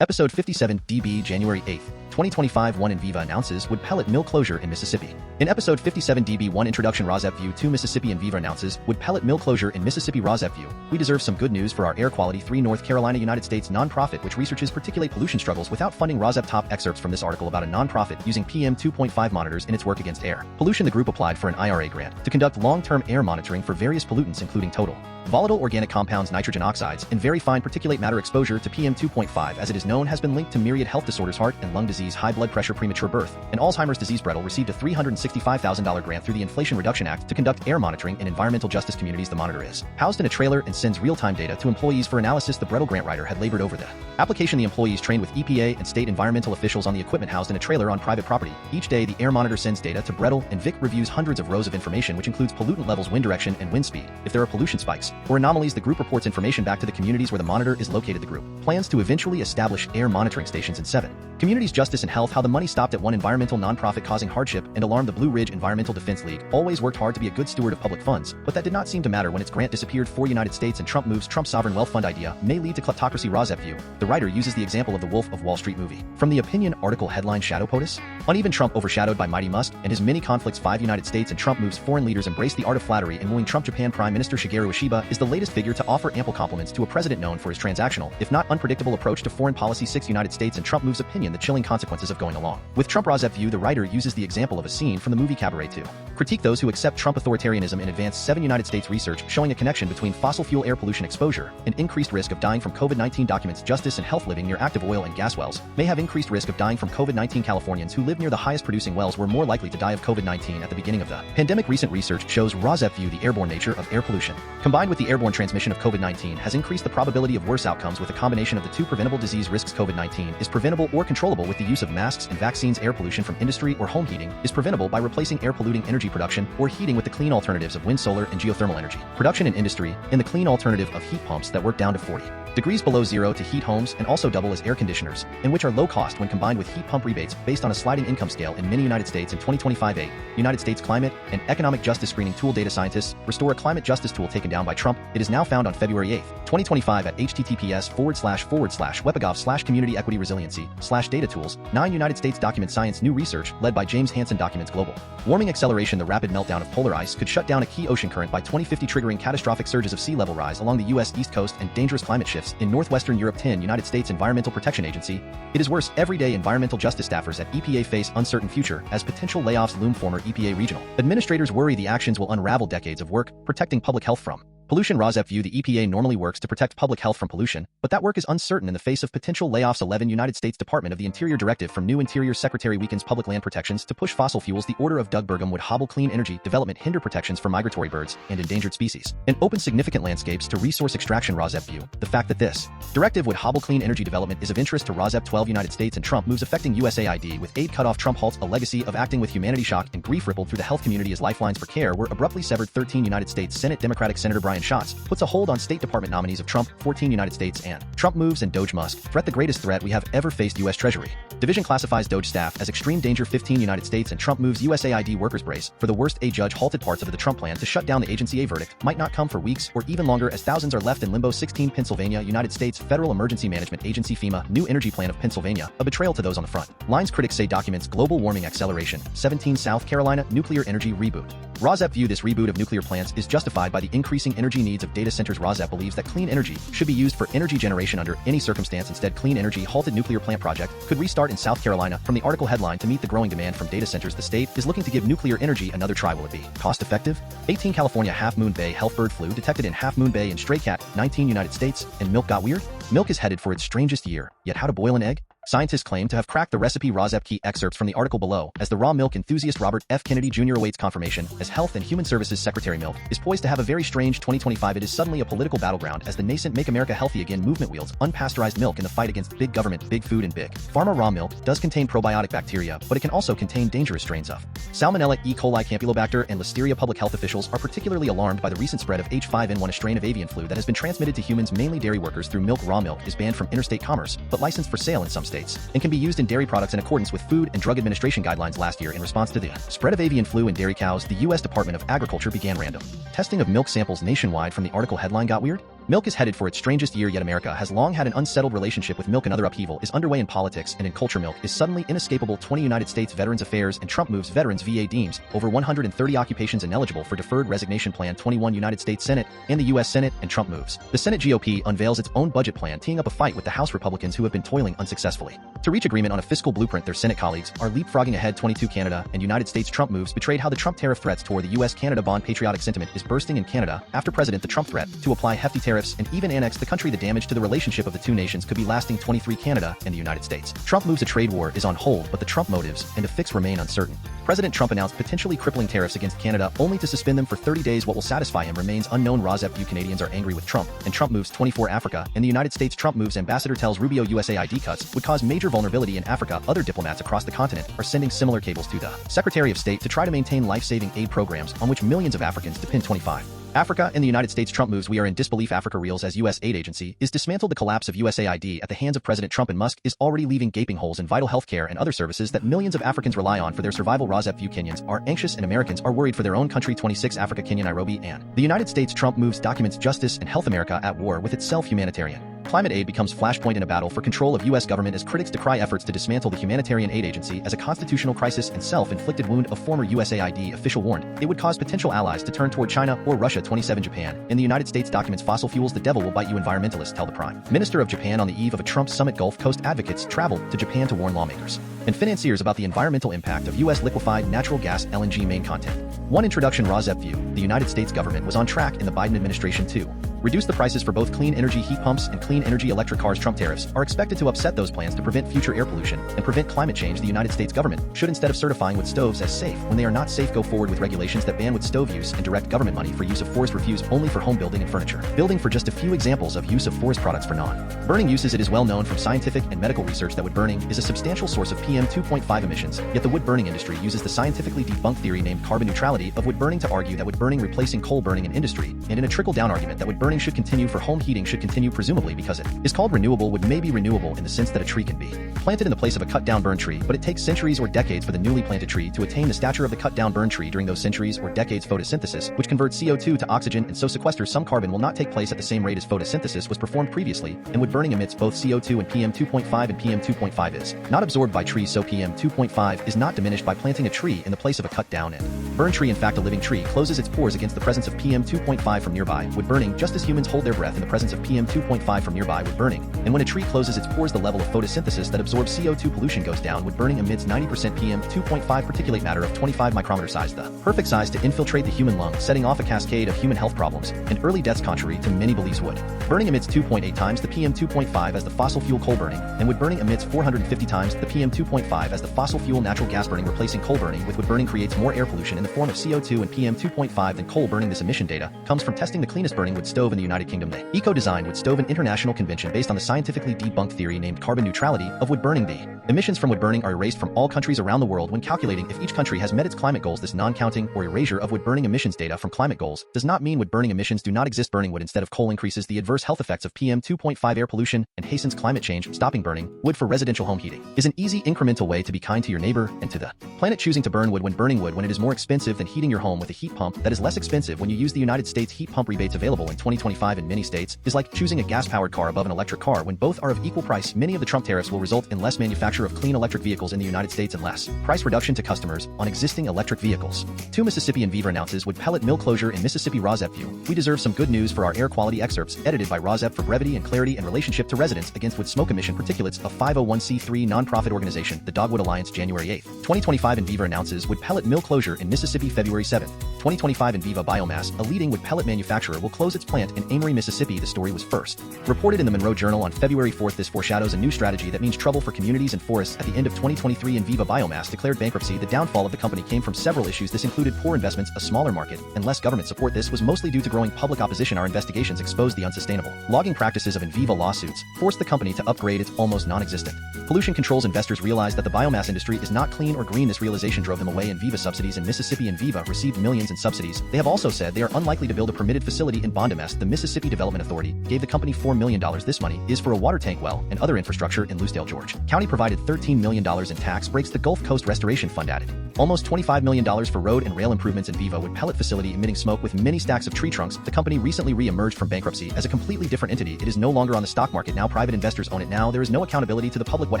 Episode 57 DB January 8, 2025 1 Enviva announces would pellet mill closure in Mississippi. In episode 57 DB1 Introduction Rosep View 2 Mississippi Enviva announces would pellet mill closure in Mississippi. Rosep View, we deserve some good news for our air quality. 3 North Carolina United States nonprofit which researches particulate pollution struggles without funding. Rosep top excerpts from this article about a nonprofit using PM 2.5 monitors in its work against air pollution. The group applied for an IRA grant to conduct long-term air monitoring for various pollutants including total volatile organic compounds, nitrogen oxides, and very fine particulate matter. Exposure to PM 2.5, as it is known, has been linked to myriad health disorders, heart and lung disease, high blood pressure, premature birth, and Alzheimer's disease. Brettel received a $365,000 grant through the Inflation Reduction Act to conduct air monitoring in environmental justice communities. The monitor is housed in a trailer and sends real-time data to employees for analysis. The Brettel grant writer had labored over the application. The employees trained with EPA and state environmental officials on the equipment housed in a trailer on private property. Each day, the air monitor sends data to Brettel, and Vic reviews hundreds of rows of information, which includes pollutant levels, wind direction, and wind speed. If there are pollution spikes or anomalies, the group reports information back to the communities where the monitor is located. The group plans to eventually establish air monitoring stations in 7 communities. Justice and health. How the money stopped at one environmental nonprofit causing hardship and alarm. The Blue Ridge Environmental Defense League always worked hard to be a good steward of public funds, but that did not seem to matter when its grant disappeared. For United States and Trump moves. Trump's sovereign wealth fund idea may lead to kleptocracy. Rosep View, the writer uses the example of the Wolf of Wall Street movie from the opinion article headline Shadow POTUS. Uneven Trump overshadowed by mighty Musk and his many conflicts. 5 United States and Trump moves. Foreign leaders embrace the art of flattery and wooing. Trump Japan Prime Minister Shigeru Ishiba is the latest figure to offer ample compliments to a president known for his transactional, if not unpredictable, approach to foreign policy. 6 United States and Trump moves. Opinion the chilling consequences of going along with Trump. Rosep View, the writer uses the example of a scene from the movie Cabaret to critique those who accept Trump authoritarianism in advance. 7 United States research showing a connection between fossil fuel air pollution exposure and increased risk of dying from COVID-19 documents. Justice and health. Living near active oil and gas wells may have increased risk of dying from COVID-19. Californians who live near the highest producing wells were more likely to die of COVID-19 at the beginning of the pandemic. Recent research shows Rosep View, the airborne nature of air pollution combined with the airborne transmission of COVID-19 has increased the probability of worse outcomes. With a combination of the two preventable disease risks, COVID-19 is preventable or controllable with the use of masks and vaccines. Air pollution from industry or home heating is preventable by replacing air polluting energy production or heating with the clean alternatives of wind, solar, and geothermal energy production in industry, and the clean alternative of heat pumps that work down to 40 degrees below zero to heat homes and also double as air conditioners, and which are low cost when combined with heat pump rebates based on a sliding income scale in many United States. In 2025, a United States Climate and Economic Justice Screening Tool data scientists restore a climate justice tool taken down by Trump. It is now found on February 8, 2025 at https://webagov/community equity resiliency/data tools. 9 United States document science new research led by James Hansen documents global warming acceleration. The rapid meltdown of polar ice could shut down a key ocean current by 2050, triggering catastrophic surges of sea level rise along the U.S. East Coast and dangerous climate shifts in northwestern Europe. 10 United States Environmental Protection Agency. It is worse. Every day environmental justice staffers at EPA face uncertain future as potential layoffs loom. Former EPA regional administrators worry the actions will unravel decades of work protecting public health from pollution. Rosep View, the EPA normally works to protect public health from pollution, but that work is uncertain in the face of potential layoffs. 11 United States Department of the Interior directive from new Interior Secretary weakens public land protections to push fossil fuels. The order of Doug Burgum would hobble clean energy development, hinder protections for migratory birds and endangered species, and open significant landscapes to resource extraction. Rosep View, the fact that this directive would hobble clean energy development is of interest to Rosep. 12 United States and Trump moves affecting USAID with aid cut off. Trump halts a legacy of acting with humanity. Shock and grief rippled through the health community as lifelines for care were abruptly severed. 13 United States Senate Democratic Senator Brian Schatz puts a hold on State Department nominees of Trump. 14 United States and Trump moves and Doge Musk threat the greatest threat we have ever faced. U.S. Treasury Division classifies Doge staff as extreme danger. 15 United States and Trump moves USAID workers brace for the worst. A judge halted parts of the Trump plan to shut down the agency. A verdict might not come for weeks or even longer as thousands are left in limbo. 16 Pennsylvania United States Federal Emergency Management Agency FEMA new energy plan of Pennsylvania, a betrayal to those on the front lines. Critics say documents global warming acceleration. 17 South Carolina nuclear energy reboot. Rosep View, this reboot of nuclear plants is justified by the increasing energy needs of data centers. Rosep believes that clean energy should be used for energy generation under any circumstance. Instead, clean energy halted nuclear plant project could restart in South Carolina. From the article headline, to meet the growing demand from data centers, the state is looking to give nuclear energy another try. Will it be cost effective? 18 California Half Moon Bay health bird flu detected in Half Moon Bay and stray cat. 19 United States and milk got weird. Milk is headed for its strangest year, yet how to boil an egg? Scientists claim to have cracked the recipe. Rosep key excerpts from the article below as the raw milk enthusiast Robert F. Kennedy Jr. awaits confirmation as Health and Human Services Secretary. Milk is poised to have a very strange 2025. It is suddenly a political battleground as the nascent Make America Healthy Again movement wields unpasteurized milk in the fight against big government, big food, and big pharma. Raw milk does contain probiotic bacteria, but it can also contain dangerous strains of Salmonella, E. coli, Campylobacter, and Listeria. Public health officials are particularly alarmed by the recent spread of H5N1, a strain of avian flu that has been transmitted to humans, mainly dairy workers, through milk. Raw milk is banned from interstate commerce, but licensed for sale in some states, and can be used in dairy products in accordance with Food and Drug Administration guidelines. Last year, in response to the spread of avian flu in dairy cows, the U.S. Department of Agriculture began random testing of milk samples nationwide. From the article headline, got weird? Milk is headed for its strangest year yet. America has long had an unsettled relationship with milk. Another upheaval is underway in politics and in culture. Milk is suddenly inescapable. 20 United States Veterans Affairs and Trump moves veterans VA deems over 130 occupations ineligible for deferred resignation plan. 21 United States Senate and the U.S. Senate and Trump moves. The Senate GOP unveils its own budget plan, teeing up a fight with the House Republicans who have been toiling unsuccessfully to reach agreement on a fiscal blueprint. Their Senate colleagues are leapfrogging ahead. 22 Canada and United States Trump moves betrayed how the Trump tariff threats tore the U.S.-Canada bond. Patriotic sentiment is bursting in Canada after President the Trump threat to apply hefty tariffs and even annex the country. The damage to the relationship of the two nations could be lasting. 23 Canada and the United States Trump moves. A trade war is on hold, but the Trump motives and a fix remain uncertain. President Trump announced potentially crippling tariffs against Canada only to suspend them for 30 days. What will satisfy him remains unknown. Rosep view Canadians are angry with Trump and Trump moves. 24 Africa and the United States Trump moves. Ambassador tells Rubio USAID cuts would cause major vulnerability in Africa. Other diplomats across the continent are sending similar cables to the Secretary of State to try to maintain life-saving aid programs on which millions of Africans depend. 25 Africa and the United States Trump moves. We are in disbelief. Africa reels as U.S. aid agency is dismantled. The collapse of USAID at the hands of President Trump and Musk is already leaving gaping holes in vital healthcare and other services that millions of Africans rely on for their survival. Rosep view Kenyans are anxious and Americans are worried for their own country. 26 Africa, Kenya, Nairobi, and the United States Trump moves documents justice and health. America at war with itself. Humanitarian climate aid becomes flashpoint in a battle for control of U.S. government as critics decry efforts to dismantle the humanitarian aid agency as a constitutional crisis and self-inflicted wound. A former USAID official warned it would cause potential allies to turn toward China or Russia. 27 Japan and the United States documents fossil fuels. The devil will bite you. Environmentalists tell the Prime Minister of Japan on the eve of a Trump summit. Gulf Coast advocates travel to Japan to warn lawmakers and financiers about the environmental impact of U.S. liquefied natural gas LNG. Main content 1. Introduction. Rosep view the United States government was on track in the Biden administration to reduce the prices for both clean energy heat pumps and clean energy electric cars. Trump tariffs are expected to upset those plans to prevent future air pollution and prevent climate change. The United States government should, instead of certifying wood stoves as safe when they are not safe, go forward with regulations that ban wood stove use and direct government money for use of forest refuse only for home building and furniture building. For just a few examples of use of forest products for non-burning uses, it is well known from scientific and medical research that wood burning is a substantial source of PM 2.5 emissions, yet the wood burning industry uses the scientifically debunked theory named carbon neutrality of wood burning to argue that wood burning replacing coal burning in industry, and in a trickle-down argument that wood burning should continue for home heating should continue, presumably because it is called renewable. Wood may be renewable in the sense that a tree can be planted in the place of a cut-down burn tree, but it takes centuries or decades for the newly planted tree to attain the stature of the cut-down burn tree. During those centuries or decades, photosynthesis, which converts CO2 to oxygen and so sequesters some carbon, will not take place at the same rate as photosynthesis was performed previously, and wood burning emits both CO2 and PM 2.5, and PM 2.5 is not absorbed by trees, so PM 2.5 is not diminished by planting a tree in the place of a cut-down and burn tree. In fact, a living tree closes its pores against the presence of PM 2.5 from nearby wood burning, just as humans hold their breath in the presence of PM 2.5 from nearby wood burning. And when a tree closes its pores, the level of photosynthesis that absorbs CO2 pollution goes down. Wood burning emits 90% PM 2.5 particulate matter of 25 micrometer size, the perfect size to infiltrate the human lung, setting off a cascade of human health problems and early deaths. Contrary to many beliefs, wood burning emits 2.8 times the PM 2.5 as the fossil fuel coal burning, and wood burning emits 450 times the PM 2.5 as the fossil fuel natural gas burning. Replacing coal burning with wood burning creates more air pollution in the form of CO2 and PM 2.5 than coal burning. This emission data comes from testing the cleanest burning wood stove in the United Kingdom, the eco-designed wood stove, an international convention based on the scientifically debunked theory named carbon neutrality of wood burning. The emissions from wood burning are erased from all countries around the world when calculating if each country has met its climate goals. This non-counting or erasure of wood burning emissions data from climate goals does not mean wood burning emissions do not exist. Burning wood instead of coal increases the adverse health effects of PM 2.5 air pollution and hastens climate change. Stopping burning wood for residential home heating is an easy, incremental way to be kind to your neighbor and to the planet. Choosing to burn wood when burning wood when it is more expensive than heating your home with a heat pump that is less expensive when you use the United States heat pump rebates available in 2025 in many states is like choosing a gas-powered car above an electric car when both are of equal price. Many of the Trump tariffs will result in less manufacture of clean electric vehicles in the United States and less price reduction to customers on existing electric vehicles. 2. Mississippi Enviva announces wood pellet mill closure in Mississippi. Rosep view we deserve some good news for our air quality. Excerpts edited by Rosep for brevity and clarity and relationship to residents against wood smoke emission particulates. A 501c3 nonprofit organization, the Dogwood Alliance. January 8, 2025 Enviva announces wood pellet mill closure in Mississippi. February 7, 2025 Enviva Biomass, a leading wood pellet manufacturer, will close its plant in Amory, Mississippi. The story was first reported in the Monroe Journal on February 4. This foreshadows a new strategy that means trouble for communities and forests. At the end of 2023, Enviva Biomass declared bankruptcy. The downfall of the company came from several issues. This included poor investments, a smaller market, and less government support. This was mostly due to growing public opposition. Our investigations exposed the unsustainable logging practices of Enviva. Lawsuits forced the company to upgrade its almost non-existent pollution controls. Investors realized that the biomass industry is not clean or green. This realization drove them away. Enviva subsidies in Mississippi. Enviva received millions and subsidies, they have also said they are unlikely to build a permitted facility in Bondamess. The Mississippi Development Authority gave the company $4 million. This money is for a water tank well and other infrastructure in Lucedale, Georgia. County provided $13 million in tax breaks. The Gulf Coast Restoration Fund added almost $25 million for road and rail improvements. Enviva wood pellet facility emitting smoke with many stacks of tree trunks. The company recently re-emerged from bankruptcy as a completely different entity. It is no longer on the stock market now. Private investors own it now. There is no accountability to the public. What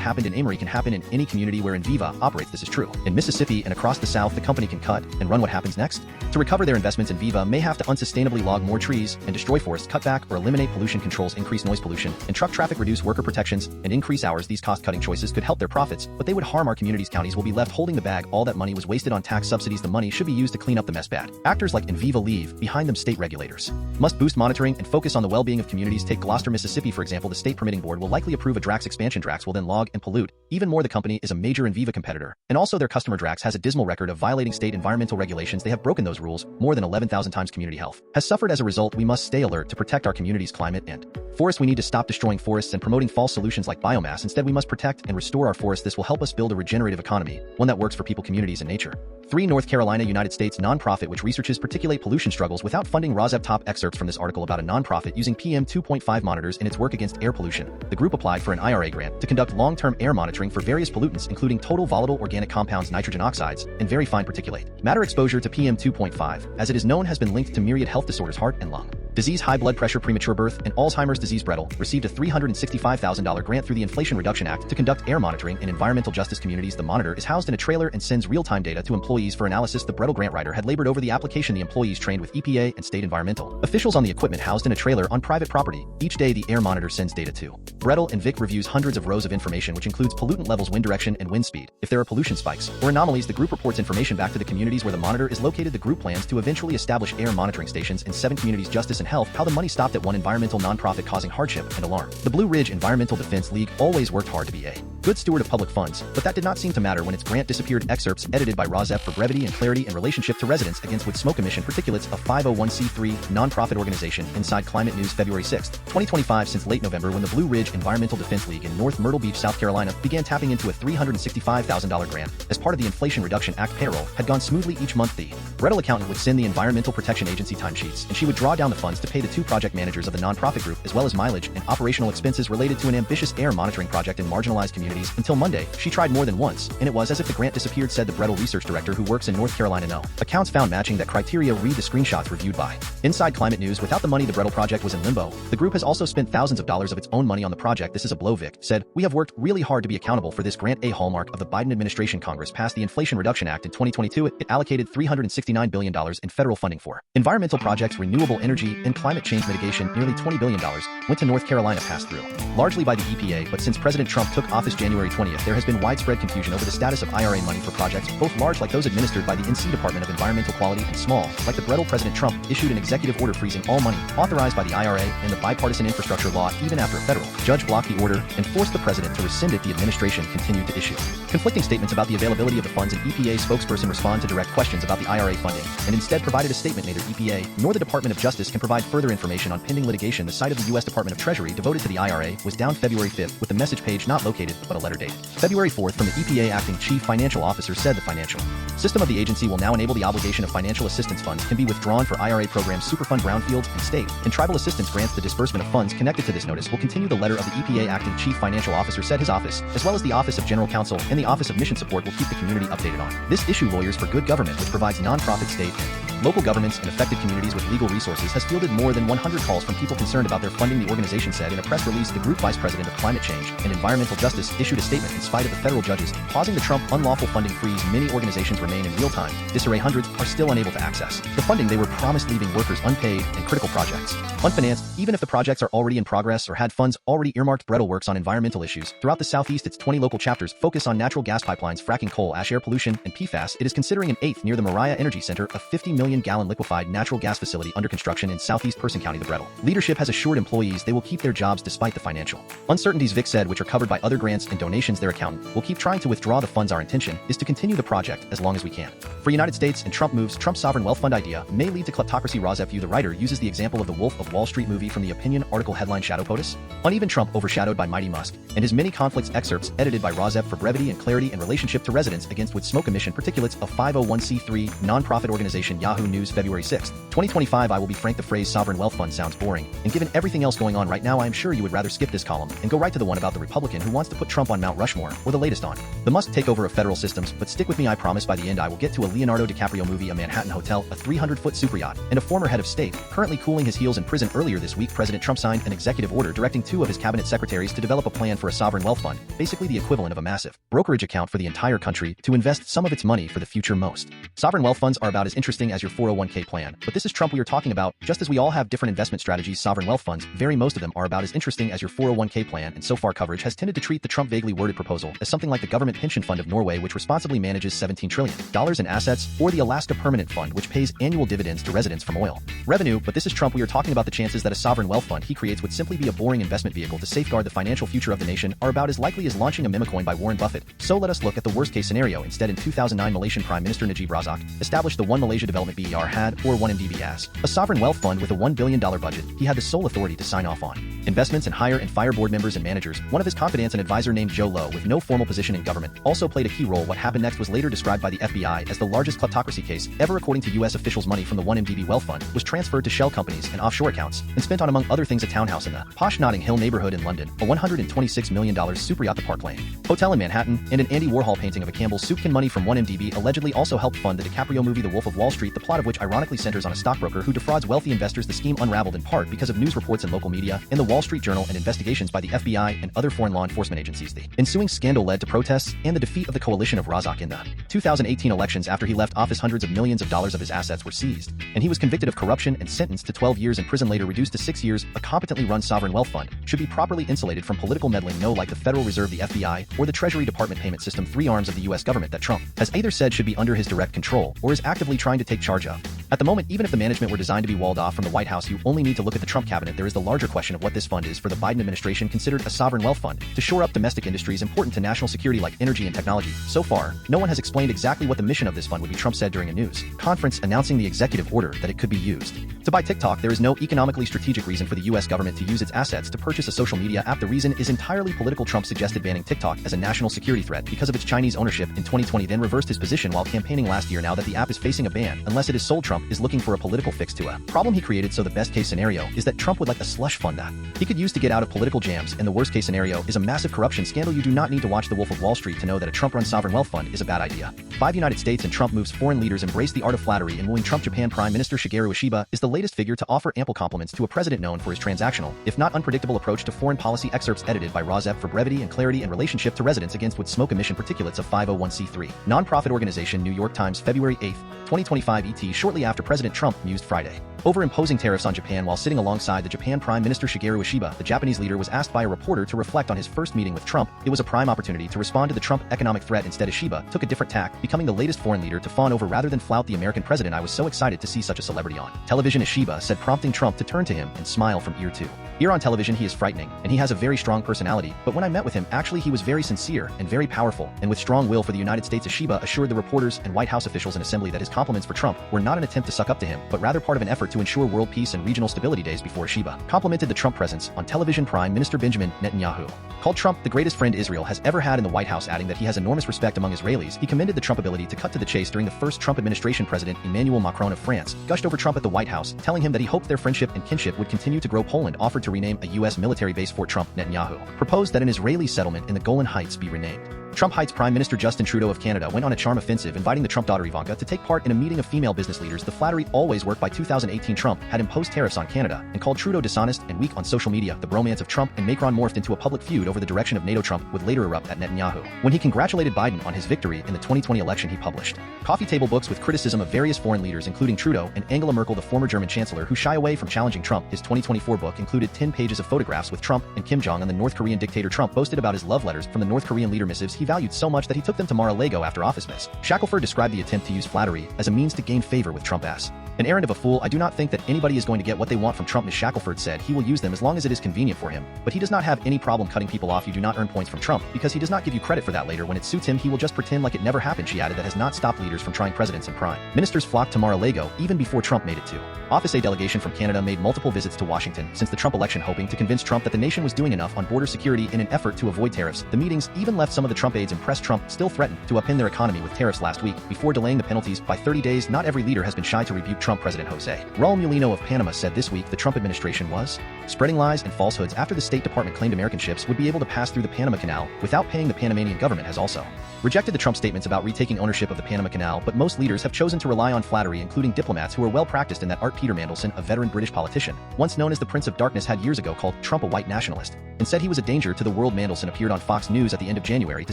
happened in Amory can happen in any community where Enviva operates. This is true. In Mississippi and across the South, the company can cut and run. What happens next? To recover their investments, Enviva may have to unsustainably log more trees and destroy forests, cut back or eliminate pollution controls, increase noise pollution and truck traffic, reduce worker protections, and increase hours. These cost-cutting choices could help their profits, but they would harm our communities. Counties will be left holding the bag. All that money was wasted on tax subsidies. The money should be used to clean up the mess. Bad actors like Enviva leave behind them. State regulators must boost monitoring and focus on the well-being of communities. Take Gloucester, Mississippi, for example. The state permitting board will likely approve a Drax expansion. Drax will then log and pollute even more. The company is a major Enviva competitor, and also their customer. Drax has a dismal record of violating state environmental regulations. They have broken those rules more than 11,000 times. Community health has suffered as a result. We must stay alert to protect our community's climate and forests. We need to stop destroying forests and promoting false solutions like biomass. Instead, we must protect and restore our forests. This will help us build a regenerative economy, one that works for people, communities, and nature. 3. North Carolina, United States nonprofit which researches particulate pollution struggles without funding. Roseb. Top excerpts from this article about a nonprofit using PM 2.5 monitors in its work against air pollution. The group applied for an IRA grant to conduct long-term air monitoring for various pollutants, including total volatile organic compounds, nitrogen oxides, and very fine particulate matter. Exposure to PM 2.5, as it is known, has been linked to myriad health disorders, heart and lung disease, high blood pressure, premature birth, and Alzheimer's disease. Brettel received a $365,000 grant through the Inflation Reduction Act to conduct air monitoring in environmental justice communities. The monitor is housed in a trailer and sends real-time data to employees for analysis. The Brettel grant writer had labored over the application. The employees trained with EPA and state environmental officials on the equipment housed in a trailer on private property. Each day, the air monitor sends data to Brettel, and Vic reviews hundreds of rows of information, which includes pollutant levels, wind direction, and wind speed. If there are pollution spikes or anomalies, the group reports information back to the communities where the monitor is located. The group plans to eventually establish air monitoring stations in 7 communities. Justice and health. How the money stopped at one environmental nonprofit, causing hardship and alarm. The Blue Ridge Environmental Defense League always worked hard to be a good steward of public funds, but that did not seem to matter when its grant disappeared. Excerpts edited by Roseb for brevity and clarity in relationship to residents against wood smoke emission particulates. A 501c3 nonprofit organization. Inside Climate News, February 6, 2025. Since late November, when the Blue Ridge Environmental Defense League in North Myrtle Beach, South Carolina, began tapping into a $365,000 grant as part of the Inflation Reduction Act, payroll had gone smoothly each month. The Brettel accountant would send the Environmental Protection Agency timesheets, and she would draw down the funds to pay the 2 project managers of the nonprofit group, as well as mileage and operational expenses related to an ambitious air monitoring project in marginalized communities. Until Monday, she tried more than once, and it was as if the grant disappeared, said the Brettel research director who works in North Carolina. No accounts found matching that criteria. Read the screenshots reviewed by Inside Climate News. Without the money, the Brettel project was in limbo. The group has also spent thousands of dollars of its own money on the project. This is a blow. Vic said, "We have worked really hard to be accountable for this grant." A hallmark of the Biden administration. Congress passed the Inflation Reduction Act in 2022. It allocated $369 billion in federal funding for environmental projects, renewable energy, and climate change mitigation. Nearly $20 billion went to North Carolina, passed through largely by the EPA, but since President Trump took office January 20th, there has been widespread confusion over the status of IRA money for projects, both large like those administered by the NC Department of Environmental Quality and small, like the Brettel. President Trump issued an executive order freezing all money authorized by the IRA and the bipartisan infrastructure law. Even after a federal judge blocked the order and forced the president to rescind it, the administration continued to issue conflicting statements about the availability of the funds. An EPA spokesperson responded to direct questions about the IRA funding and instead provided a statement. Neither EPA nor the Department of Justice can provide further information on pending litigation. The site of the U.S. Department of Treasury devoted to the IRA was down February 5th, with the message page not located, but a letter dated February 4th from the EPA acting chief financial officer said the financial system of the agency will now enable the obligation of financial assistance funds can be withdrawn for IRA programs, Superfund, brownfields, and state and tribal assistance grants. The disbursement of funds connected to this notice will continue. The letter of the EPA acting chief financial officer said his office, as well as the Office of General Counsel and the Office of Mission Support, will keep the community updated on this issue. Lawyers for Good Government, which provides nonprofit, state, and local governments and affected communities with legal resources, has fielded more than 100 calls from people concerned about their funding. The organization said in a press release. The group vice president of climate change and environmental justice issued a statement. In spite of the federal judges pausing the Trump unlawful funding freeze, many organizations remain in real-time disarray. Hundreds are still unable to access the funding they were promised, leaving workers unpaid and critical projects unfinanced, even if the projects are already in progress or had funds already earmarked. Brettel works on environmental issues throughout the Southeast. Its 20 local chapters focus on natural gas pipelines, fracking, coal ash, air pollution, and PFAS. It is considering an 8th near the Mariah Energy Center, a 50 million gallon liquefied natural gas facility under construction in southeast Person County. The Brettel leadership has assured employees they will keep their jobs despite the financial uncertainties, Vic said, which are covered by other grants and donations. Their accountant will keep trying to withdraw the funds. Our intention is to continue the project as long as we can. For United States and Trump moves. Trump's sovereign wealth fund idea may lead to kleptocracy. Rosef View. The writer uses the example of the Wolf of Wall Street movie from the opinion article headline Shadow POTUS. Uneven Trump overshadowed by mighty Musk and his many conflicts. Excerpts edited by Rosef for brevity and clarity in relationship to residents against wood smoke emission particulates. A 501c3 nonprofit organization. Yahoo. Yahoo News, February 6, 2025. I will be frank, the phrase sovereign wealth fund sounds boring, and given everything else going on right now, I am sure you would rather skip this column and go right to the one about the Republican who wants to put Trump on Mount Rushmore, or the latest on the Musk takeover of federal systems. But stick with me, I promise by the end I will get to a Leonardo DiCaprio movie, a Manhattan hotel, a 300-foot superyacht, and a former head of state currently cooling his heels in prison. Earlier this week, President Trump signed an executive order directing 2 of his cabinet secretaries to develop a plan for a sovereign wealth fund, basically the equivalent of a massive brokerage account for the entire country to invest some of its money for the future. Most sovereign wealth funds are about as interesting as your 401k plan, but this is Trump we are talking about. Just as we all have different investment strategies, sovereign wealth funds, very most of them are about as interesting as your 401k plan, and so far coverage has tended to treat the Trump vaguely worded proposal as something like the Government Pension Fund of Norway, which responsibly manages $17 trillion in assets, or the Alaska Permanent Fund, which pays annual dividends to residents from oil revenue. But this is Trump we are talking about. The chances that a sovereign wealth fund he creates would simply be a boring investment vehicle to safeguard the financial future of the nation are about as likely as launching a memecoin by Warren Buffett. So let us look at the worst case scenario instead. In 2009, Malaysian Prime Minister Najib Razak established the One Malaysia Development BER had, or 1MDB, as a sovereign wealth fund with a $1 billion budget. He had the sole authority to sign off on investments and hire and fire board members and managers. One of his confidants, an advisor named Joe Lowe with no formal position in government, also played a key role. What happened next was later described by the FBI as the largest kleptocracy case ever. According to U.S. officials, money from the 1MDB wealth fund was transferred to shell companies and offshore accounts and spent on, among other things, a townhouse in the posh Notting Hill neighborhood in London, a $126 million superyacht, the Park Lane Hotel in Manhattan, and an Andy Warhol painting of a Campbell's soup can. Money from 1MDB allegedly also helped fund the DiCaprio movie The Wolf of Wall Street, the plot of which ironically centers on a stockbroker who defrauds wealthy investors. The scheme unraveled in part because of news reports in local media and the Wall Street Journal and investigations by the FBI and other foreign law enforcement agencies. The ensuing scandal led to protests and the defeat of the coalition of Razak in the 2018 elections. After he left office, hundreds of millions of dollars of his assets were seized, and he was convicted of corruption and sentenced to 12 years in prison, later reduced to 6 years. A competently run sovereign wealth fund should be properly insulated from political meddling, no like the Federal Reserve, the FBI, or the Treasury Department payment system, 3 arms of the U.S. government that Trump has either said should be under his direct control or is actively trying to take charge of. At the moment, even if the management were designed to be walled off from the White House, you only need to look at the Trump cabinet. There is the larger question of what this fund is for the Biden administration, considered a sovereign wealth fund to shore up domestic industries important to national security like energy and technology. So far, no one has explained exactly what the mission of this fund would be. Trump said during a news conference announcing the executive order that it could be used to buy TikTok. There is no economically strategic reason for the U.S. government to use its assets to purchase a social media app. The reason is entirely political. Trump suggested banning TikTok as a national security threat because of its Chinese ownership in 2020, then reversed his position while campaigning last year. Now that the app is facing a ban unless it is sold, Trump is looking for a political fix to a problem he created. So the best case scenario is that Trump would like a slush fund that he could use to get out of political jams, and the worst case scenario is a massive corruption scandal. You do not need to watch The Wolf of Wall Street to know that a Trump-run sovereign wealth fund is a bad idea. 5 United States and Trump moves. Foreign leaders embrace the art of flattery in wooing Trump. Japan Prime Minister Shigeru Ishiba is the latest figure to offer ample compliments to a president known for his transactional, if not unpredictable, approach to foreign policy. Excerpts edited by Razep for brevity and clarity in relationship to residents against wood smoke emission particulates of 501c3 nonprofit organization. New York Times, February 8, 2025 ET. Shortly after President Trump mused Friday over imposing tariffs on Japan while sitting alongside the Japan Prime Minister Shigeru Ishiba, the Japanese leader was asked by a reporter to reflect on his first meeting with Trump. It was a prime opportunity to respond to the Trump economic threat. Instead, Ishiba took a different tack, becoming the latest foreign leader to fawn over rather than flout the American president. I was so excited to see such a celebrity on television, Ishiba said, prompting Trump to turn to him and smile from ear to ear. On television, he is frightening, and he has a very strong personality, but when I met with him, actually he was very sincere and very powerful, and with strong will for the United States. Ishiba assured the reporters and White House officials in assembly that his compliments for Trump were not an attempt to suck up to him, but rather part of an effort to ensure world peace and regional stability. Days before Ishiba complimented the Trump presence on television, Prime Minister Benjamin Netanyahu called Trump the greatest friend Israel has ever had in the White House, adding that he has enormous respect among Israelis. He commended the Trump ability to cut to the chase during the first Trump administration. President Emmanuel Macron of France gushed over Trump at the White House, telling him that he hoped their friendship and kinship would continue to grow. Poland offered to rename a U.S. military base for Trump. Netanyahu proposed that an Israeli settlement in the Golan Heights be renamed Trump Heights. Prime Minister Justin Trudeau of Canada went on a charm offensive, inviting the Trump daughter Ivanka to take part in a meeting of female business leaders. The flattery always worked. By 2018, Trump had imposed tariffs on Canada and called Trudeau dishonest and weak on social media. The bromance of Trump and Macron morphed into a public feud over the direction of NATO. Trump would later erupt at Netanyahu when he congratulated Biden on his victory in the 2020 election. He published coffee table books with criticism of various foreign leaders, including Trudeau and Angela Merkel, the former German chancellor, who shy away from challenging Trump. His 2024 book included 10 pages of photographs with Trump and Kim Jong-un, the North Korean dictator. Trump boasted about his love letters from the North Korean leader, missives he valued so much that he took them to Mar-a-Lago after office miss. Shackelford described the attempt to use flattery as a means to gain favor with Trump as an errand of a fool. I do not think that anybody is going to get what they want from Trump. Ms. Shackelford said he will use them as long as it is convenient for him, but he does not have any problem cutting people off. You do not earn points from Trump because he does not give you credit for that later. When it suits him, he will just pretend like it never happened. She added that has not stopped leaders from trying presidents and prime ministers flocked to Mar-a-Lago even before Trump made it to office. A delegation from Canada made multiple visits to Washington since the Trump election, hoping to convince Trump that the nation was doing enough on border security in an effort to avoid tariffs. The meetings even left some of the Trump aides impressed. Trump still threatened to upend their economy with tariffs last week before delaying the penalties by 30 days. Not every leader has been shy to rebuke Trump President Jose Raul Mulino of Panama said this week the Trump administration was spreading lies and falsehoods after the State Department claimed American ships would be able to pass through the Panama Canal without paying. The Panamanian government has also rejected the Trump statements about retaking ownership of the Panama Canal, but most leaders have chosen to rely on flattery, including diplomats who are well practiced in that art. Peter Mandelson, a veteran British politician, once known as the Prince of Darkness, had years ago called Trump a white nationalist and said he was a danger to the world. Mandelson appeared on Fox News at the end of January to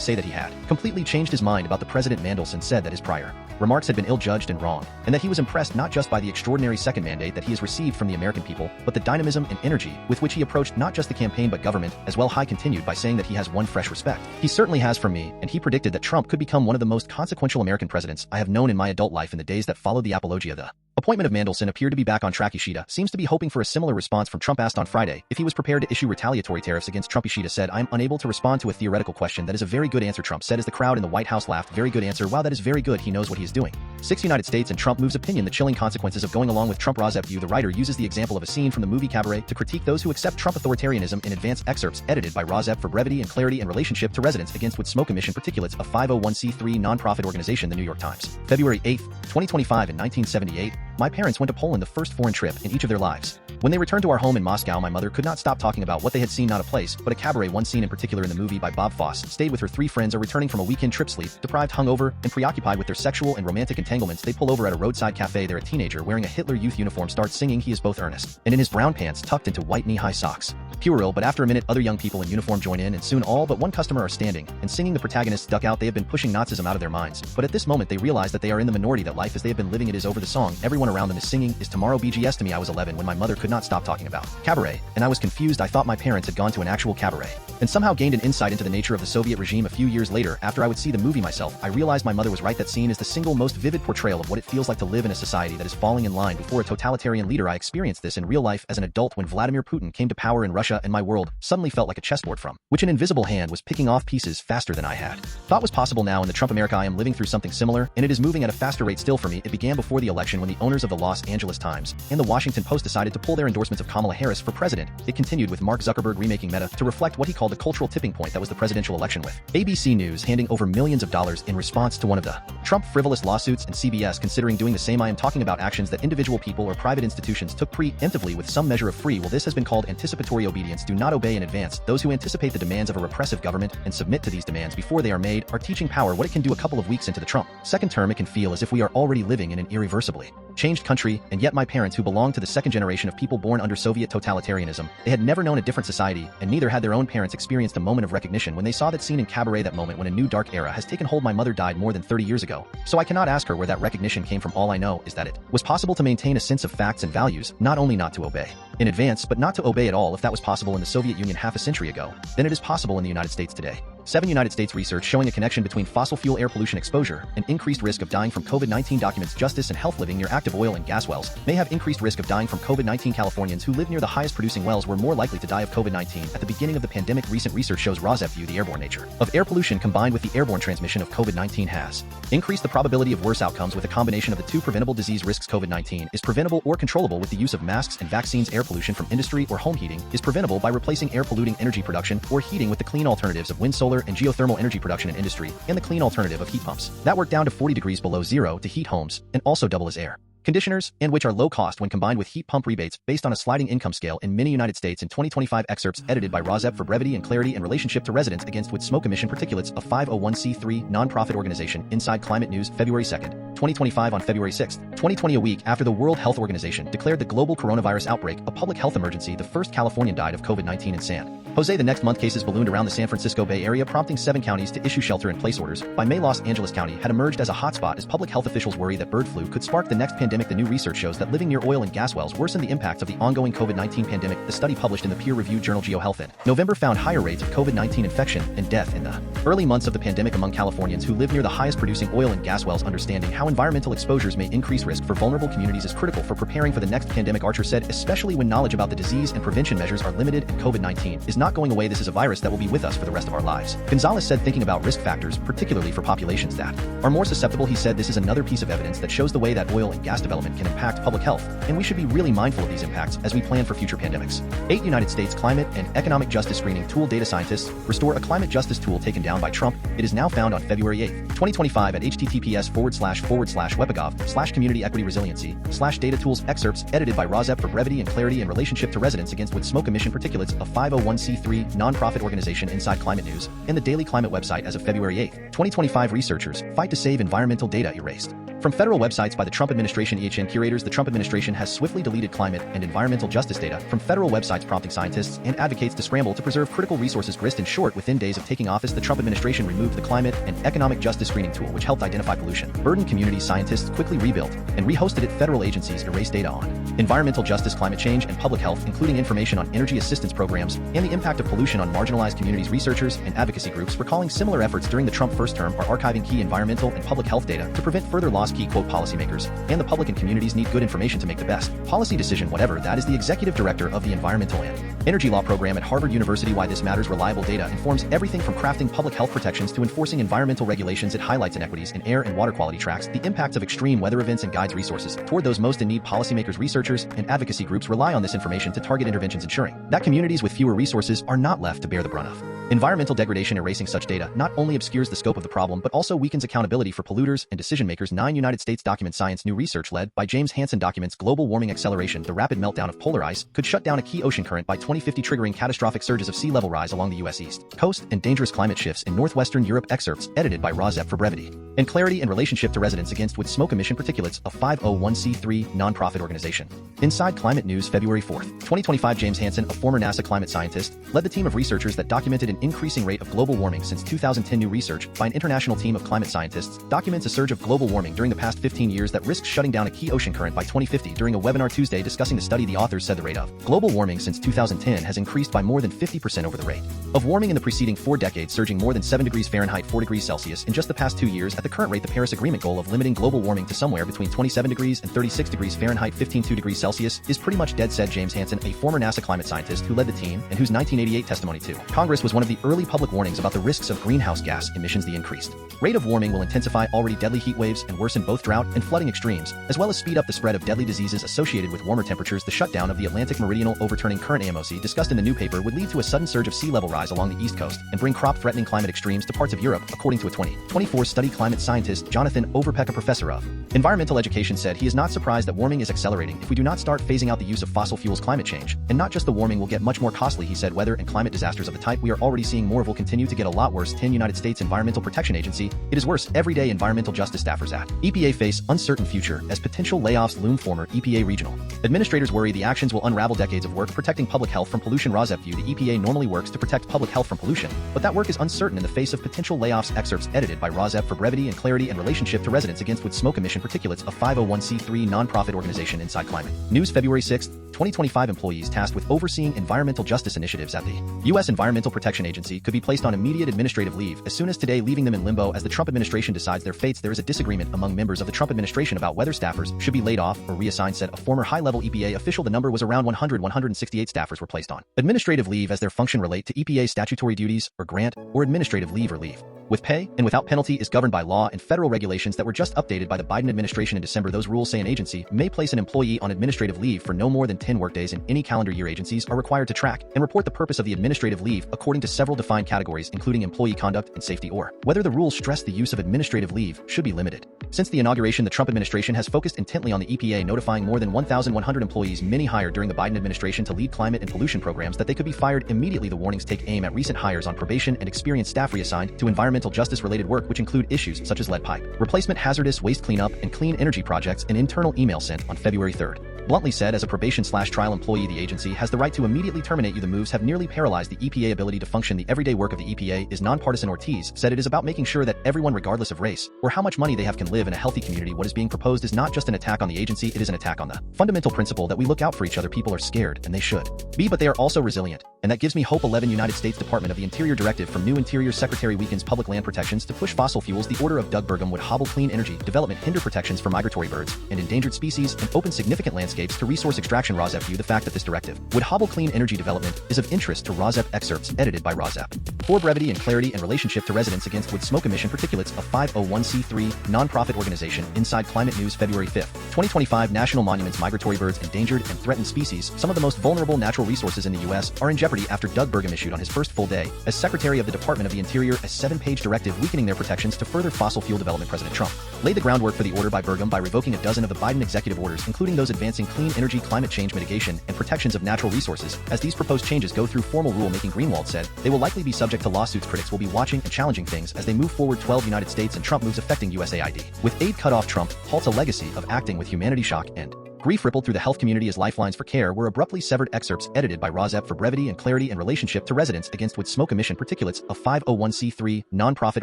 say that he had completely changed his mind about the president. Mandelson said that his prior remarks had been ill-judged and wrong, and that he was impressed not just by the extraordinary second mandate that he has received from the American people, but the dynamism and energy with which he approached not just the campaign but government as well. He continued by saying that he has won fresh respect. He certainly has from me, and he predicted that Trump could become one of the most consequential American presidents I have known in my adult life in the days that followed the apologia. The appointment of Mandelson appeared to be back on track. Ishida seems to be hoping for a similar response from Trump. Asked on Friday if he was prepared to issue retaliatory tariffs against Trump, Ishida said, "I'm unable to respond to a theoretical question. That is a very good answer," Trump said as the crowd in the White House laughed. "Very good answer. Wow, that is very good. He knows what he is doing." 6 United States and Trump moves opinion. The chilling consequences of going along with Trump. Rozep View. The writer uses the example of a scene from the movie Cabaret to critique those who accept Trump authoritarianism in advance. Excerpts edited by Rozep for brevity and clarity in relationship to residents against wood smoke emission particulates, a 501c3 nonprofit organization. The New York Times. February 8, 2025. In 1978, my parents went to Poland, the first foreign trip in each of their lives. When they returned to our home in Moscow, my mother could not stop talking about what they had seen, not a place, but a cabaret. One scene in particular in the movie by Bob Fosse stayed with her 3 friends are returning from a weekend trip, sleep deprived, hungover, and preoccupied with their sexual and romantic entanglements. They pull over at a roadside cafe. There, a teenager wearing a Hitler Youth uniform starts singing. He is both earnest and in his brown pants tucked into white knee-high socks. Puerile, but after a minute other young people in uniform join in, and soon all but one customer are standing and singing. The protagonists duck out. They have been pushing Nazism out of their minds, but at this moment they realize that they are in the minority, that life as they have been living it is over. The song everyone around them is singing is Tomorrow BGS. To me, I was 11 when my mother could not stop talking about cabaret, and I was confused. I thought my parents had gone to an actual cabaret and somehow gained an insight into the nature of the Soviet regime. A few years later, after I would see the movie myself, I realized my mother was right. That scene is the single most vivid portrayal of what it feels like to live in a society that is falling in line before a totalitarian leader. I experienced this in real life as an adult when Vladimir Putin came to power in Russia, and my world suddenly felt like a chessboard from which an invisible hand was picking off pieces faster than I had thought was possible. Now in the Trump America, I am living through something similar, and it is moving at a faster rate still for me. It began before the election when the owners of the Los Angeles Times and the Washington Post decided to pull their endorsements of Kamala Harris for president. It continued with Mark Zuckerberg remaking Meta to reflect what he called the cultural tipping point that was the presidential election, with ABC News handing over millions of dollars in response to one of the Trump frivolous lawsuits and CBS considering doing the same. I am talking about actions that individual people or private institutions took preemptively with some measure of free will. This has been called anticipatory obedience. Do not obey in advance. Those who anticipate the demands of a repressive government and submit to these demands before they are made are teaching power what it can do. A couple of weeks into the Trump second term, it can feel as if we are already living in an irreversibly changed country, and yet my parents, who belonged to the second generation of people born under Soviet totalitarianism, they had never known a different society, and neither had their own parents experienced a moment of recognition when they saw that scene in Cabaret, that moment when a new dark era has taken hold. My mother died more than 30 years ago, so I cannot ask her where that recognition came from. All I know is that it was possible to maintain a sense of facts and values, not only not to obey in advance, but not to obey at all. If that was possible in the Soviet Union half a century ago, then it is possible in the United States today. 7 United States research showing a connection between fossil fuel air pollution exposure and increased risk of dying from COVID-19 documents justice and health. Living near active oil and gas wells may have increased risk of dying from COVID-19. Californians who live near the highest producing wells were more likely to die of COVID-19 at the beginning of the pandemic. Recent research shows Rozep View. The airborne nature of air pollution combined with the airborne transmission of COVID-19 has increased the probability of worse outcomes with a combination of the two preventable disease risks. COVID-19 is preventable or controllable with the use of masks and vaccines. Air pollution from industry or home heating is preventable by replacing air polluting energy production or heating with the clean alternatives of wind, solar, and geothermal energy production in industry, and the clean alternative of heat pumps that work down to 40 degrees below zero to heat homes and also double as air conditioners, and which are low cost when combined with heat pump rebates based on a sliding income scale in many United States. In 2025, excerpts edited by Rozep for brevity and clarity in relationship to residents against wood smoke emission particulates, a 501c3 nonprofit organization. Inside Climate News, February 2nd, 2025. On February 6, 2020, a week after the World Health Organization declared the global coronavirus outbreak a public health emergency, the first Californian died of COVID-19 in San Jose. The next month, cases ballooned around the San Francisco Bay Area, prompting 7 counties to issue shelter-in-place orders. By May, Los Angeles County had emerged as a hotspot as public health officials worry that bird flu could spark the next pandemic. The new research shows that living near oil and gas wells worsen the impacts of the ongoing COVID-19 pandemic. The study, published in the peer-reviewed journal GeoHealth in November, found higher rates of COVID-19 infection and death in the early months of the pandemic among Californians who live near the highest producing oil and gas wells. Understanding how environmental exposures may increase risk for vulnerable communities is critical for preparing for the next pandemic, Archer said, especially when knowledge about the disease and prevention measures are limited and COVID-19 is not going away. This is a virus that will be with us for the rest of our lives. Gonzalez said, thinking about risk factors, particularly for populations that are more susceptible. He said, this is another piece of evidence that shows the way that oil and gas gas development can impact public health, and we should be really mindful of these impacts as we plan for future pandemics. 8 United States climate and economic justice screening tool data scientists restore a climate justice tool taken down by Trump. It is now found on February 8, 2025 at https://webcommunity equity resiliency/data tools excerpts edited by Rosep for brevity and clarity in relationship to residents against wood smoke emission particulates, a 501c3 nonprofit organization inside Climate News and the Daily Climate website as of February 8, 2025. Researchers fight to save environmental data erased. From federal websites by the Trump administration EHN curators, the Trump administration has swiftly deleted climate and environmental justice data from federal websites, prompting scientists and advocates to scramble to preserve critical resources. Grist. In short, within days of taking office, the Trump administration removed the climate and economic justice screening tool, which helped identify pollution burdened communities. Scientists quickly rebuilt and rehosted it. Federal agencies erased data on environmental justice, climate change, and public health, including information on energy assistance programs and the impact of pollution on marginalized communities. Researchers and advocacy groups recalling similar efforts during the Trump first term are archiving key environmental and public health data to prevent further loss. Key quote, policymakers and the public and communities need good information to make the best policy decision, whatever that is. The executive director of the Environmental and Energy Law program at Harvard University. Why this matters: reliable data informs everything from crafting public health protections to enforcing environmental regulations. It highlights inequities in air and water quality, tracks the impacts of extreme weather events, and guides resources toward those most in need. Policymakers, researchers, and advocacy groups rely on this information to target interventions, ensuring that communities with fewer resources are not left to bear the brunt of environmental degradation. Erasing such data not only obscures the scope of the problem but also weakens accountability for polluters and decision makers. 9 United States document science. New research led by James Hansen documents global warming acceleration. The rapid meltdown of polar ice could shut down a key ocean current by 2050, triggering catastrophic surges of sea level rise along the U.S. East Coast and dangerous climate shifts in northwestern Europe. Excerpts edited by Rosep for brevity and clarity in relationship to residents against wood smoke emission particulates, a 501c3 nonprofit organization. Inside Climate News, February 4, 2025. James Hansen, a former NASA climate scientist, led the team of researchers that documented an increasing rate of global warming since 2010. New research by an international team of climate scientists documents a surge of global warming during the past 15 years that risks shutting down a key ocean current by 2050. During a webinar Tuesday discussing the study, the authors said the rate of global warming since 2010 has increased by more than 50% over the rate of warming in the preceding 4 decades, surging more than 7 degrees Fahrenheit 4 degrees Celsius in just the past 2 years. At the current rate, the Paris Agreement goal of limiting global warming to somewhere between 27 degrees and 36 degrees Fahrenheit 15.2 degrees Celsius is pretty much dead, said James Hansen, a former NASA climate scientist who led the team and whose 1988 testimony to Congress was one of the early public warnings about the risks of greenhouse gas emissions. The increased rate of warming will intensify already deadly heat waves and worsen both drought and flooding extremes, as well as speed up the spread of deadly diseases associated with warmer temperatures. The shutdown of the Atlantic Meridional overturning current AMOC discussed in the new paper would lead to a sudden surge of sea level rise along the East Coast and bring crop-threatening climate extremes to parts of Europe, according to a 2024 study. Climate scientist Jonathan Overpeck, a professor of environmental education, said he is not surprised that warming is accelerating if we do not start phasing out the use of fossil fuels. Climate change, and not just the warming, will get much more costly, he said. Weather and climate disasters of the type we are already seeing more of will continue to get a lot worse. 10 United States Environmental Protection Agency. It is worse every day. Environmental justice staffers at EPA face uncertain future as potential layoffs loom. Former EPA regional administrators worry the actions will unravel decades of work protecting public health from pollution. Rosep view: the EPA normally works to protect public health from pollution, but that work is uncertain in the face of potential layoffs. Excerpts edited by Rosep for brevity and clarity in relationship to residents against wood smoke emission particulates, a 501c3 nonprofit organization inside Climate News, February 6, 2025. Employees tasked with overseeing environmental justice initiatives at the U.S. Environmental Protection Agency could be placed on immediate administrative leave as soon as today, leaving them in limbo as the Trump administration decides their fates. There is a disagreement among members of the Trump administration about whether staffers should be laid off or reassigned, said a former high-level EPA official. The number was around 168 staffers were placed on administrative leave as their function relate to EPA statutory duties or grant or administrative leave or leave with pay and without penalty is governed by law and federal regulations that were just updated by the Biden administration in December. Those rules say an agency may place an employee on administrative leave for no more than 10 workdays in any calendar year. Agencies are required to track and report the purpose of the administrative leave according to several defined categories, including employee conduct and safety, or whether the rules stress the use of administrative leave should be limited. Since the inauguration, the Trump administration has focused intently on the EPA, notifying more than 1,100 employees, many hired during the Biden administration to lead climate and pollution programs, that they could be fired immediately. The warnings take aim at recent hires on probation and experienced staff reassigned to environmental justice-related work, which include issues such as lead pipe replacement, hazardous waste cleanup, and clean energy projects. An internal email sent on February 3rd bluntly said, as a probation/trial employee, the agency has the right to immediately terminate you. The moves have nearly paralyzed the EPA ability to function. The everyday work of the EPA is nonpartisan. Ortiz said it is about making sure that everyone, regardless of race or how much money they have, can live in a healthy community. What is being proposed is not just an attack on the agency, it is an attack on the fundamental principle that we look out for each other. People are scared, and they should be, but they are also resilient, and that gives me hope. 11 United States Department of the Interior directive from new Interior Secretary weakens public public land protections to push fossil fuels. The order of Doug Burgum would hobble clean energy development, hinder protections for migratory birds and endangered species, and open significant landscapes to resource extraction. Rosep view. The fact that this directive would hobble clean energy development is of interest to Rosep. Excerpts edited by Rosep. For brevity and clarity in relationship to residents against wood smoke emission particulates, a 501c3 nonprofit organization. Inside Climate News, February 5th, 2025. National monuments, migratory birds, endangered and threatened species, some of the most vulnerable natural resources in the U.S., are in jeopardy after Doug Burgum issued on his first full day as Secretary of the Department of the Interior a 7-page directive weakening their protections to further fossil fuel development. President Trump laid the groundwork for the order by Burgum by revoking a dozen of the Biden executive orders, including those advancing clean energy, climate change mitigation, and protections of natural resources. As these proposed changes go through formal rulemaking, Greenwald said, they will likely be subject to lawsuits. Critics will be watching and challenging things as they move forward. 12 United States and Trump moves affecting USAID. With aid cut off, Trump halts a legacy of acting with humanity. Shock and grief rippled through the health community as lifelines for care were abruptly severed. Excerpts edited by Rosep. For brevity and clarity in relationship to residents against wood smoke emission particulates, a 501c3 nonprofit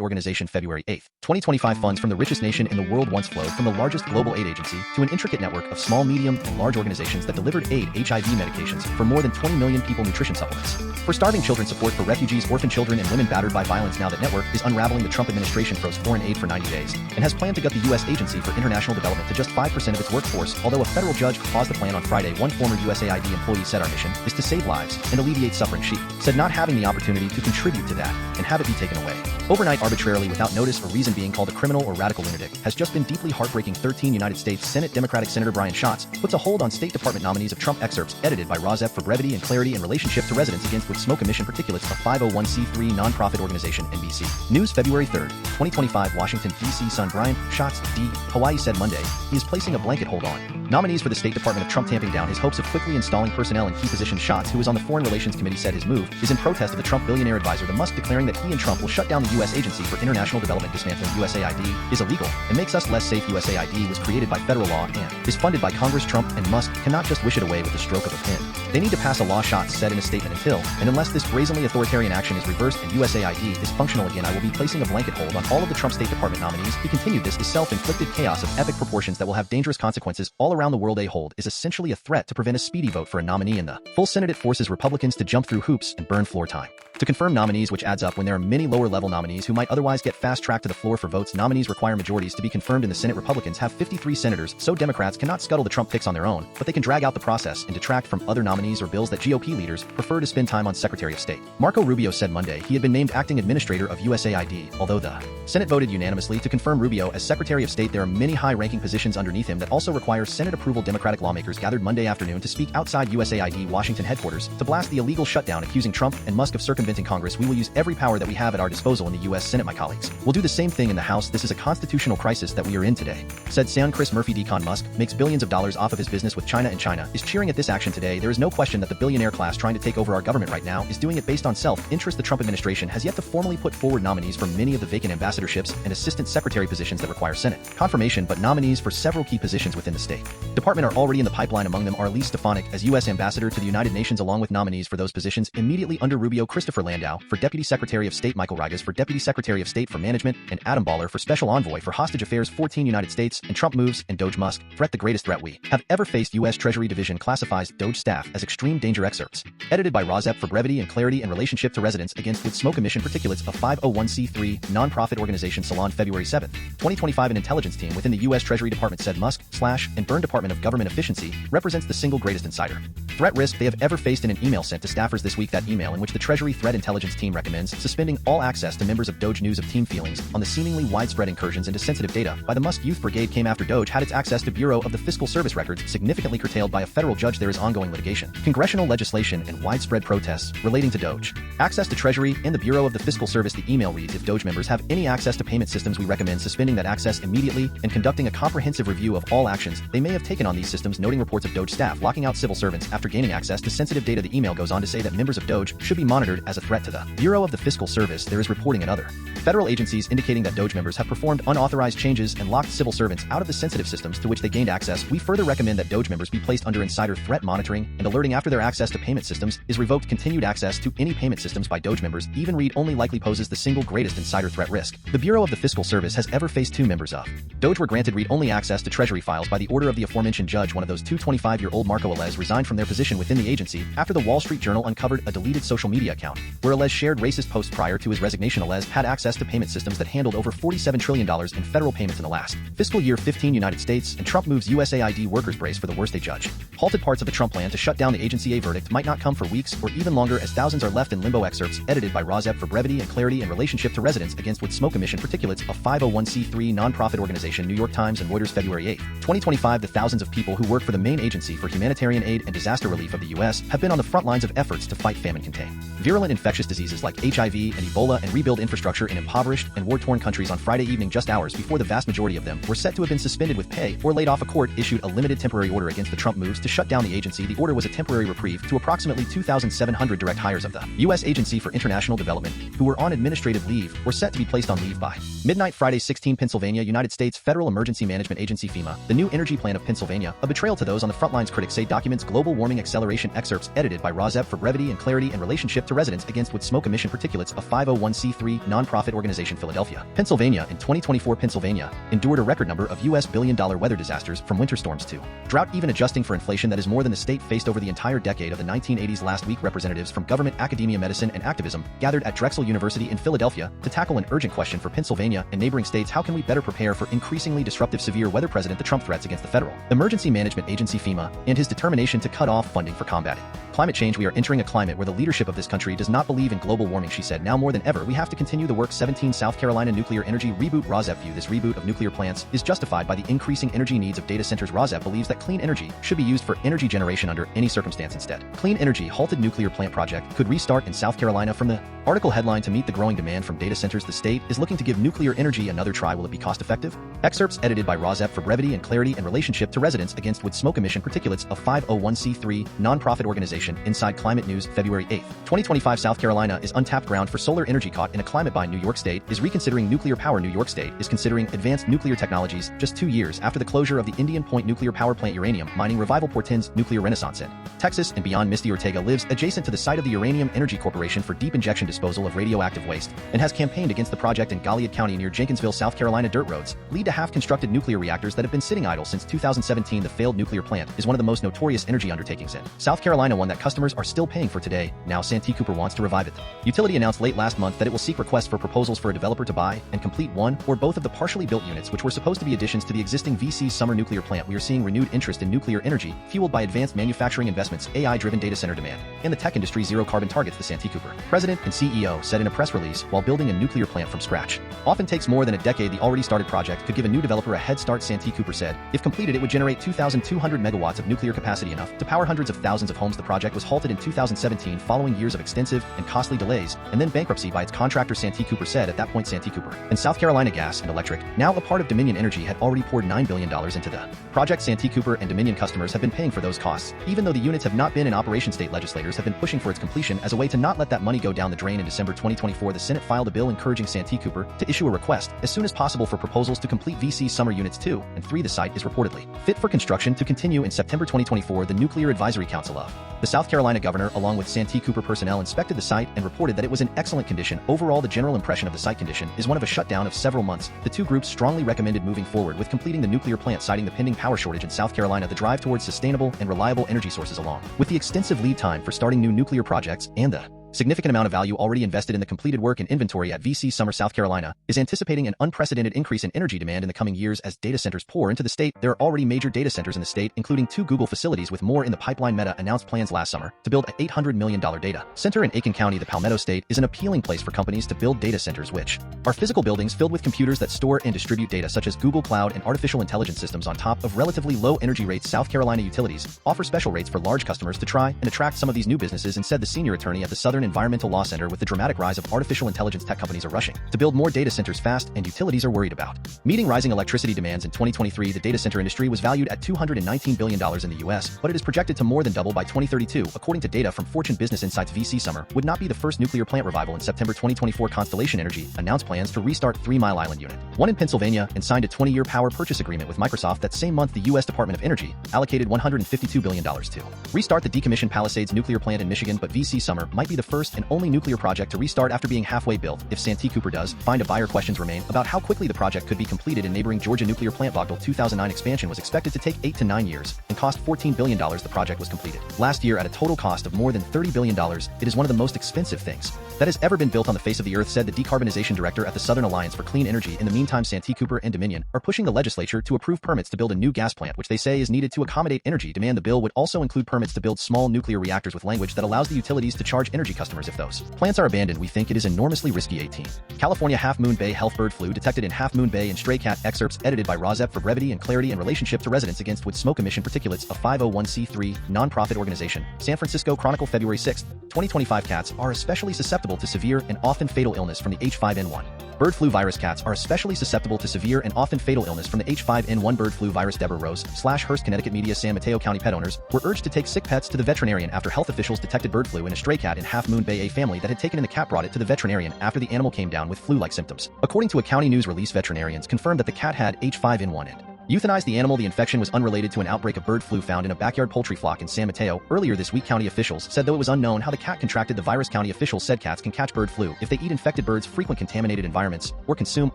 organization. February 8th, 2025. Funds from the richest nation in the world once flowed from the largest global aid agency to an intricate network of small, medium, and large organizations that delivered aid, HIV medications for more than 20 million people, nutrition supplements for starving children, support for refugees, orphan children, and women battered by violence. Now that network is unraveling. The Trump administration froze foreign aid for 90 days and has planned to gut the U.S. Agency for International Development to just 5% of its workforce, although a federal judge paused the plan on Friday. One former USAID employee said, "Our mission is to save lives and alleviate suffering." She said not having the opportunity to contribute to that and have it be taken away overnight, arbitrarily, without notice or reason, being called a criminal or radical lunatic, has just been deeply heartbreaking. 13 United States Senate Democratic Senator Brian Schatz puts a hold on State Department nominees of Trump. Excerpts edited by Rosep. For brevity and clarity in relationship to residents against wood smoke emission particulates, a 501c3 nonprofit organization. NBC News, February 3rd, 2025. Washington, D.C. Son Brian Schatz, D. Hawaii, said Monday he is placing a blanket hold on nominees for the State Department of Trump, tamping down his hopes of quickly installing personnel in key positions. Schatz, who was on the Foreign Relations Committee, said his move is in protest of the Trump billionaire advisor, the Musk, declaring that he and Trump will shut down the U.S. Agency for International Development. Dismantling USAID is illegal and makes us less safe. USAID was created by federal law and is funded by Congress. Trump and Musk cannot just wish it away with the stroke of a pen. They need to pass a law. Schatz said in a statement. Until and unless this brazenly authoritarian action is reversed and USAID is functional again, I will be placing a blanket hold on all of the Trump State Department nominees. He continued, this is self-inflicted chaos of epic proportions that will have dangerous consequences all around the world. A hold is essentially a threat to prevent a speedy vote for a nominee in the full Senate. It forces Republicans to jump through hoops and burn floor time to confirm nominees, which adds up when there are many lower-level nominees who might otherwise get fast-tracked to the floor for votes. Nominees require majorities to be confirmed in the Senate. Republicans have 53 senators, so Democrats cannot scuttle the Trump picks on their own, but they can drag out the process and detract from other nominees or bills that GOP leaders prefer to spend time on. Secretary of State Marco Rubio said Monday he had been named acting administrator of USAID, although the Senate voted unanimously to confirm Rubio as Secretary of State. There are many high-ranking positions underneath him that also require Senate approval. Democratic lawmakers gathered Monday afternoon to speak outside USAID Washington headquarters to blast the illegal shutdown, accusing Trump and Musk of circumventing Congress. We will use every power that we have at our disposal in the U.S. Senate. My colleagues will do the same thing in the House. This is a constitutional crisis that we are in today, said Senator Chris Murphy. Decon Musk makes billions of dollars off of his business with China, and China is cheering at this action today. There is no question that the billionaire class trying to take over our government right now is doing it based on self-interest. The Trump administration has yet to formally put forward nominees for many of the vacant ambassadorships and assistant secretary positions that require Senate confirmation, but nominees for several key positions within the State Department are already in the pipeline. Among them are Lee Stefanik as U.S. Ambassador to the United Nations, along with nominees for those positions immediately under Rubio: Christopher Landau for Deputy Secretary of State, Michael Rigas for Deputy Secretary of State for Management, and Adam Baller for Special Envoy for Hostage Affairs. 14 United States and Trump moves and Doge Musk threat. The greatest threat we have ever faced. U.S. Treasury Division classifies Doge staff as extreme danger. Excerpts edited by Rosep. For brevity and clarity in relationship to residents against wood smoke emission particulates, a 501c3 nonprofit organization. Salon, February 7th, 2025. An intelligence team within the U.S. Treasury Department said Musk / and Byrne Department of Government Efficiency represents the single greatest insider threat risk they have ever faced. In an email sent to staffers this week, that email in which the Treasury Threat Intelligence Team recommends suspending all access to members of Doge news of team feelings on the seemingly widespread incursions into sensitive data by the Musk Youth Brigade came after Doge had its access to Bureau of the Fiscal Service records significantly curtailed by a federal judge. There is ongoing litigation, congressional legislation, and widespread protests relating to Doge access to Treasury and the Bureau of the Fiscal Service. The email reads, if Doge members have any access to payment systems, we recommend suspending that access immediately and conducting a comprehensive review of all actions they may have taken on these systems, noting reports of Doge staff locking out civil servants after gaining access to sensitive data. The email goes on to say that members of Doge should be monitored as a threat to the Bureau of the Fiscal Service. There is reporting in other federal agencies indicating that Doge members have performed unauthorized changes and locked civil servants out of the sensitive systems to which they gained access. We further recommend that Doge members be placed under insider threat monitoring and alerting after their access to payment systems is revoked. Continued access to any payment systems by Doge members, even read-only, likely poses the single greatest insider threat risk. The Bureau of the Fiscal Service has ever faced two members of DOJ were granted read-only access to Treasury files by the order of the aforementioned judge. One of those two 25-year-old Marco Alez resigned from their position within the agency after the Wall Street Journal uncovered a deleted social media account where Alez shared racist posts. Prior to his resignation, Alez had access to payment systems that handled over $47 trillion in federal payments in the last fiscal year 15 United States, and Trump moves USAID workers brace for the worst. A judge halted parts of the Trump plan to shut down the agency. A verdict might not come for weeks or even longer as thousands are left in limbo. Excerpts edited by Rozep for brevity and clarity in relationship to residents against wood smoke emission particulates, a 501c3 nonprofit organization. New York Times and Reuters, February 8, 2025. The thousands of people who work for the main agency for humanitarian aid and disaster relief of the U.S. have been on the front lines of efforts to fight famine, contain virulent infectious diseases like HIV and Ebola, and rebuild infrastructure in impoverished and war-torn countries. On Friday evening, just hours before the vast majority of them were set to have been suspended with pay or laid off, a court issued a limited temporary order against the Trump moves to shut down the agency. The order was a temporary reprieve to approximately 2,700 direct hires of the U.S. Agency for International Development who were on administrative leave or set to be placed on leave by midnight Friday. 16 Pennsylvania, United States Federal Emergency Management Agency FEMA, the new energy plan of Pennsylvania, a betrayal to those on the front lines, critics say. Documents global warming acceleration. Excerpts edited by Rozep for brevity and clarity in relationship to residents against wood smoke emission particulates, a 501c3 nonprofit organization. Philadelphia, Pennsylvania. In 2024, Pennsylvania endured a record number of U.S. billion-dollar weather disasters, from winter storms to drought, even adjusting for inflation that is more than the state faced over the entire decade of the 1980s. Last week, representatives from government, academia, medicine, and activism gathered at Drexel University in Philadelphia to tackle an urgent question for Pennsylvania and neighboring states: how can we better prepare for increasingly disruptive severe weather? President the Trump threats against the Federal Emergency Management Agency FEMA and his determination to cut off funding for combating climate change. We are entering a climate where the leadership of this country does not believe in global warming, she said. Now more than ever, we have to continue the work. 17 South Carolina nuclear energy reboot. Rozep view this reboot of nuclear plants is justified by the increasing energy needs of data centers. Rozep believes that clean energy should be used for energy generation under any circumstance. Instead, clean energy halted nuclear plant project could restart in South Carolina. From the article headline: to meet the growing demand from data centers, the state is looking to give nuclear energy another try. Will it be cost effective? Excerpts edited by Rozep for brevity and clarity in relationship to residents against wood smoke emission particulates, a 501c3 nonprofit organization. Inside Climate News, February 8, 2025. South Carolina is untapped ground for solar energy caught in a climate bind. New York State is reconsidering nuclear power. New York State is considering advanced nuclear technologies just 2 years after the closure of the Indian Point nuclear power plant. Uranium mining revival portends nuclear renaissance in Texas and beyond. Misty Ortega lives adjacent to the site of the Uranium Energy Corporation for deep injection disposal of radioactive waste and has campaigned against the project in Goliad County near Jenkinsville, South Carolina. Dirt roads lead to half-constructed nuclear reactors that have been sitting idle since 2017. The failed nuclear plant is one of the most notorious energy undertakings in South Carolina, one that customers are still paying for today. Now Santee Cooper wants to revive it. The utility announced late last month that it will seek requests for proposals for a developer to buy and complete one or both of the partially built units, which were supposed to be additions to the existing VC Summer nuclear plant. We are seeing renewed interest in nuclear energy, fueled by advanced manufacturing investments, AI-driven data center demand, and the tech industry zero carbon targets. The Santee Cooper president and CEO said in a press release, while building a nuclear plant from scratch often takes more than a decade, the already started project could give a new developer a head start. Santee Cooper said if completed, it would generate 2,200 megawatts of nuclear capacity, enough to power hundreds of thousands of homes. The project was halted in 2017 following years of extensive and costly delays and then bankruptcy by its contractor. Santee Cooper said at that point Santee Cooper and South Carolina Gas and Electric, now a part of Dominion Energy, had already poured $9 billion into the project. Santee Cooper and Dominion customers have been paying for those costs, even though the units have not been in operation. State legislators have been pushing for its completion as a way to not let that money go down the drain. In December 2024, the Senate filed a bill encouraging Santee Cooper to issue a request as soon as possible for proposals to complete VC Summer Units 2 and 3. The site is reportedly fit for construction to continue in September 2024. The Nuclear Advisory Council of the South Carolina governor, along with Santee Cooper personnel, inspected the site and reported that it was in excellent condition. Overall, the general impression of the site condition is one of a shutdown of several months. The two groups strongly recommended moving forward with completing the nuclear plant, citing the pending power shortage in South Carolina, the drive towards sustainable and reliable energy sources, along with the extensive lead time for starting new nuclear projects, and the significant amount of value already invested in the completed work and inventory at VC Summer. South Carolina is anticipating an unprecedented increase in energy demand in the coming years as data centers pour into the state. There are already major data centers in the state, including 2 Google facilities, with more in the pipeline. Meta announced plans last summer to build an $800 million data center in Aiken County. The Palmetto State is an appealing place for companies to build data centers, which are physical buildings filled with computers that store and distribute data such as Google Cloud and artificial intelligence systems on top of relatively low energy rates. South Carolina utilities offer special rates for large customers to try and attract some of these new businesses, and said the senior attorney at the Southern Environmental Law Center. With the dramatic rise of artificial intelligence, tech companies are rushing to build more data centers fast, and utilities are worried about meeting rising electricity demands. In 2023, the data center industry was valued at $219 billion in the U.S., but it is projected to more than double by 2032, according to data from Fortune Business Insights. VC Summer would not be the first nuclear plant revival. In September 2024, Constellation Energy announced plans to restart 3 Mile Island Unit 1 in Pennsylvania and signed a 20-year power purchase agreement with Microsoft. That same month, the U.S. Department of Energy allocated $152 billion to restart the decommissioned Palisades nuclear plant in Michigan, but VC Summer might be the first and only nuclear project to restart after being halfway built. If Santee Cooper does find a buyer, questions remain about how quickly the project could be completed in neighboring Georgia nuclear plant. Vogtle 2009 expansion was expected to take 8 to 9 years and cost $14 billion. The project was completed last year at a total cost of more than $30 billion. It is one of the most expensive things that has ever been built on the face of the earth, said the decarbonization director at the Southern Alliance for Clean Energy. In the meantime, Santee Cooper and Dominion are pushing the legislature to approve permits to build a new gas plant, which they say is needed to accommodate energy demand. The bill would also include permits to build small nuclear reactors with language that allows the utilities to charge energy customers if those plants are abandoned. We think it is enormously risky. 18. California Half Moon Bay health bird flu detected in Half Moon Bay and stray cat. Excerpts edited by Rozep for brevity and clarity in relationship to residents against wood smoke emission particulates. A 501c3 nonprofit organization. San Francisco Chronicle, February 6, 2025. Cats are especially susceptible to severe and often fatal illness from the H5N1 bird flu virus. Cats are especially susceptible to severe and often fatal illness from the H5N1 bird flu virus. Deborah Rose / Hearst, Connecticut media. San Mateo County pet owners were urged to take sick pets to the veterinarian after health officials detected bird flu in a stray cat in Half Moon Bay. A family that had taken in the cat brought it to the veterinarian after the animal came down with flu-like symptoms. According to a county news release, veterinarians confirmed that the cat had H5N1 and euthanized the animal. The infection was unrelated to an outbreak of bird flu found in a backyard poultry flock in San Mateo. Earlier this week, county officials said though it was unknown how the cat contracted the virus, county officials said cats can catch bird flu if they eat infected birds, frequent contaminated environments, or consume